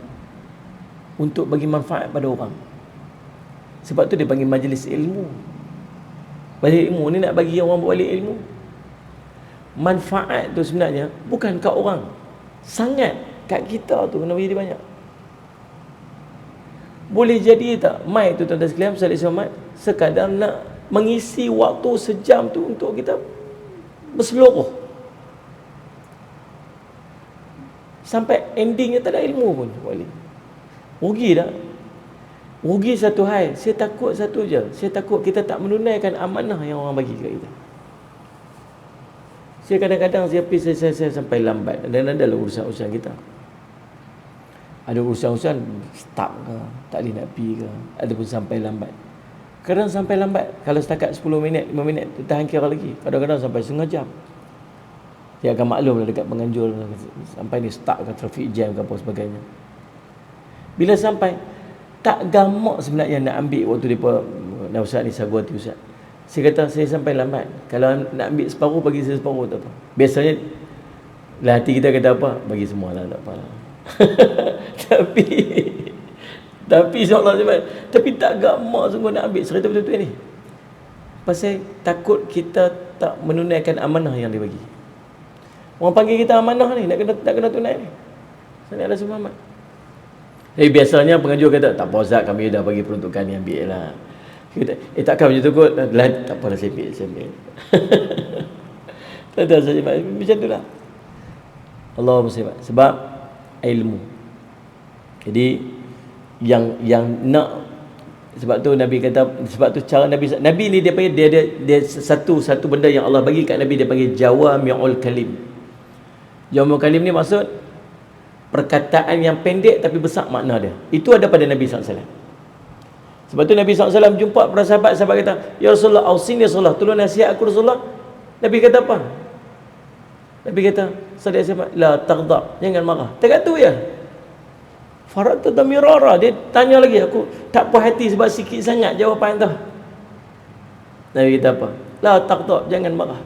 untuk bagi manfaat pada orang. Sebab tu dia panggil majlis ilmu. Balik ilmu ni nak bagi orang balik ilmu. Manfaat tu sebenarnya bukan kat orang, sangat kat kita tu kena bagi dia banyak. Boleh jadi tak mai tu tuan-tuan sekalian, Ustaz Ismail, sekadar nak mengisi waktu sejam tu untuk kita berseluruh sampai endingnya tak ada ilmu pun boleh. Rugi tak? Rugi satu hal. Saya takut satu je, saya takut kita tak menunaikan amanah yang orang bagi kat kita. Saya kadang-kadang saya sampai lambat, dan ada lah urusan-urusan kita, ada urusan-urusan start ke, tak boleh nak pergi ke, ataupun sampai lambat. Kadang sampai lambat, kalau setakat 10 minit, 5 minit, tahan kira lagi. Kadang-kadang sampai setengah jam. Dia akan maklum lah dekat penganjur, sampai ni start ke, traffic jam ke apa sebagainya. Bila sampai, tak gamak sebenarnya nak ambil waktu mereka, Ustaz ni sagu hati Ustaz. Saya kata, saya sampai lambat. Kalau nak ambil separuh, bagi saya separuh, tak apa. Biasanya, lah hati kita kata apa? Bagi semua lah, tak apa lah. Tapi insyaAllah, tapi tak gamak sungguh nak ambil cerita betul-betul ni. Pasal takut kita tak menunaikan amanah yang dia bagi. Orang panggil kita amanah ni, nak kena tunai ni. Saya ada semua amat. Biasanya pengajar kata, tak apa Ustaz, kami dah bagi peruntukan ni, ambil lah. Kata, takkan macam tu kot. Tak apalah, saya ambil. Tak ada saja macam tu lah. Allahumma salli. Sebab ilmu. Jadi yang nak, sebab tu Nabi kata, sebab tu cara Nabi ni dia panggil dia satu benda yang Allah bagi kat Nabi, dia panggil jawami'ul kalim. Jawami'ul kalim ni maksud perkataan yang pendek tapi besar makna dia. Itu ada pada Nabi SAW. Sebab tu Nabi SAW jumpa para sahabat kata, ya Rasulullah, ausini ya Rasulullah, tolong nasihat aku Rasulullah. Nabi kata apa? Nabi kata, sahabat, la taghdab, jangan marah. Tak tu ya. Faratu tamirara, dia tanya lagi, aku tak puas hati sebab sikit sangat jawapan tu. Nabi kata apa? La taghdab, jangan marah.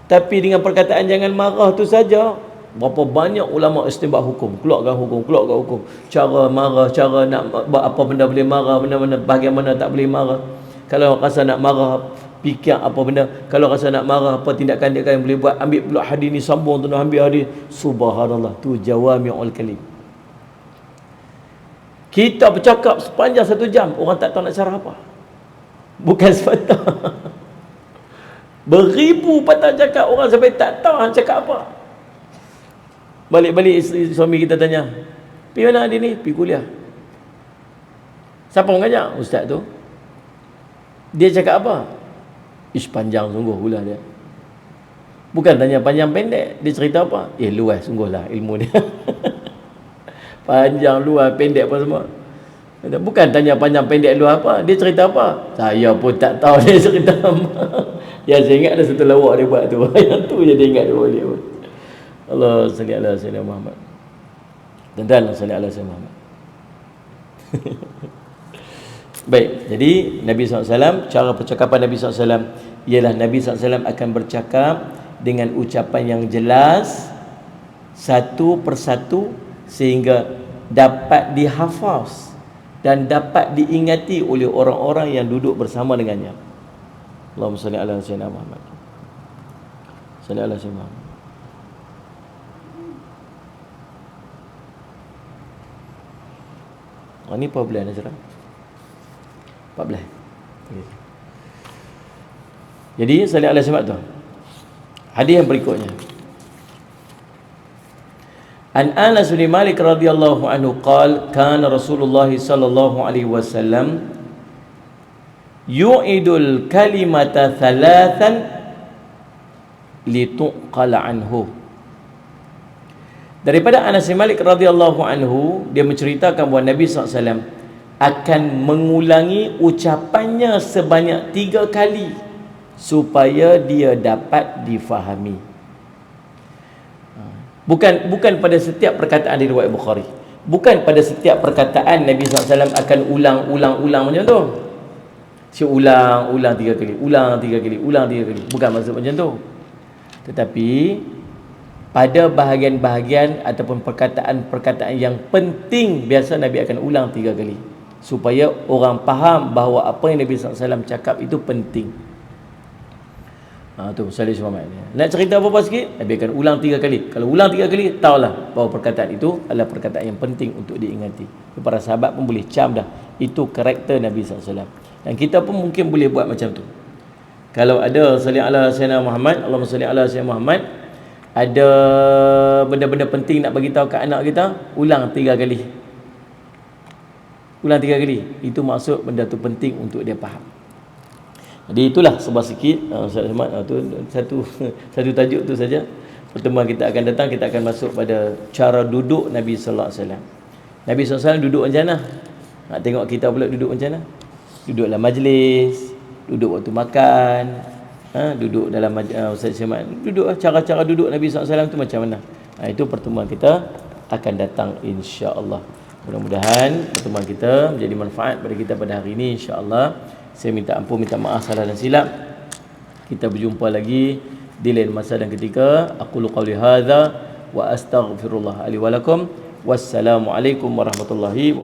Tapi dengan perkataan jangan marah tu saja, berapa banyak ulama istinbat hukum, keluarkan hukum, cara marah, cara nak apa benda boleh marah, benda-benda bagaimana tak boleh marah. Kalau rasa nak marah, fikir apa benda. Kalau rasa nak marah, apa tindakan dia yang boleh buat. Ambil pula hadis ni, sambung tu, ambil hadis. Subhanallah, tu jawami'ul kalim. Kita bercakap sepanjang 1 jam, orang tak tahu nak cara apa. Bukan sepatah. Beribu patah cakap, orang sampai tak tahu nak cakap apa. Balik-balik suami kita tanya, pergi mana hari ni? Pergi kuliah. Siapa mengajak? Ustaz tu. Dia cakap apa? Ish, panjang sungguh pula dia. Bukan tanya panjang pendek. Dia cerita apa? Luas sungguhlah ilmu dia. Panjang, luas, pendek apa semua. Bukan tanya panjang pendek luas apa. Dia cerita apa? Saya pun tak tahu dia cerita apa. Yang saya ingat ada satu lawak dia buat tu. Yang tu je dia ingat dia boleh pun. Allah salli ala sayyidina Muhammad. Dan salli ala sayyidina Muhammad. Baik, jadi Nabi SAW, cara percakapan Nabi SAW ialah Nabi SAW akan bercakap dengan ucapan yang jelas, satu persatu, sehingga dapat dihafaz dan dapat diingati oleh orang-orang yang duduk bersama dengannya. Allahumma salli ala sayyidina Muhammad. Salli ala sayyidina Muhammad. Ni 14 Nazrah. 14. Okay. Jadi salih alaihi wasallam tu. Hadis yang berikutnya. An Anas bin Malik radhiyallahu anhu qala kana Rasulullah sallallahu alaihi wasallam yu'idul kalimata thalathan lituqala anhu. Daripada Anas bin Malik radhiyallahu anhu, dia menceritakan bahawa Nabi SAW akan mengulangi ucapannya sebanyak 3 kali supaya dia dapat difahami. Bukan pada setiap perkataan di riwayat Bukhari. Bukan pada setiap perkataan Nabi SAW akan ulang-ulang macam tu. Si ulang 3 kali, ulang 3 kali, ulang 3 kali. Bukan maksud macam tu. Tetapi pada bahagian-bahagian ataupun perkataan-perkataan yang penting, biasa Nabi akan ulang 3 kali supaya orang faham bahawa apa yang Nabi SAW cakap itu penting. Tu Salih Muhammad. Nak cerita apa-apa sikit, Nabi akan ulang 3 kali. Kalau ulang 3 kali, tahulah bahawa perkataan itu adalah perkataan yang penting untuk diingati. Para sahabat pun boleh cam dah. Itu karakter Nabi SAW. Dan kita pun mungkin boleh buat macam tu. Kalau ada salli ala sayyidina Muhammad, Allahumma salli ala sayyidina Muhammad, ada benda-benda penting nak bagi tahu ke anak kita, ulang 3 kali. Ulang 3 kali. Itu maksud benda tu penting untuk dia faham. Jadi itulah sebuah sikit Ustaz Ahmad, tu satu tajuk tu saja. Pertemuan kita akan datang, kita akan masuk pada cara duduk Nabi sallallahu alaihi wasallam. Nabi sallallahu alaihi wasallam duduk macam mana? Nak tengok kita pula duduk macam mana? Duduk dalam majlis, duduk waktu makan, duduk dalam Ustaz Ahmad, duduk cara-cara duduk Nabi sallallahu alaihi wasallam tu macam mana? Itu pertemuan kita akan datang insya-Allah. Mudah-mudahan pertemuan kita menjadi manfaat pada kita pada hari ini insya-Allah. Saya minta ampun, minta maaf salah dan silap. Kita berjumpa lagi di lain masa dan ketika. Aqulu qawli hadza wa astaghfirullah li wa lakum. Wassalamualaikum warahmatullahi wabarakatuh.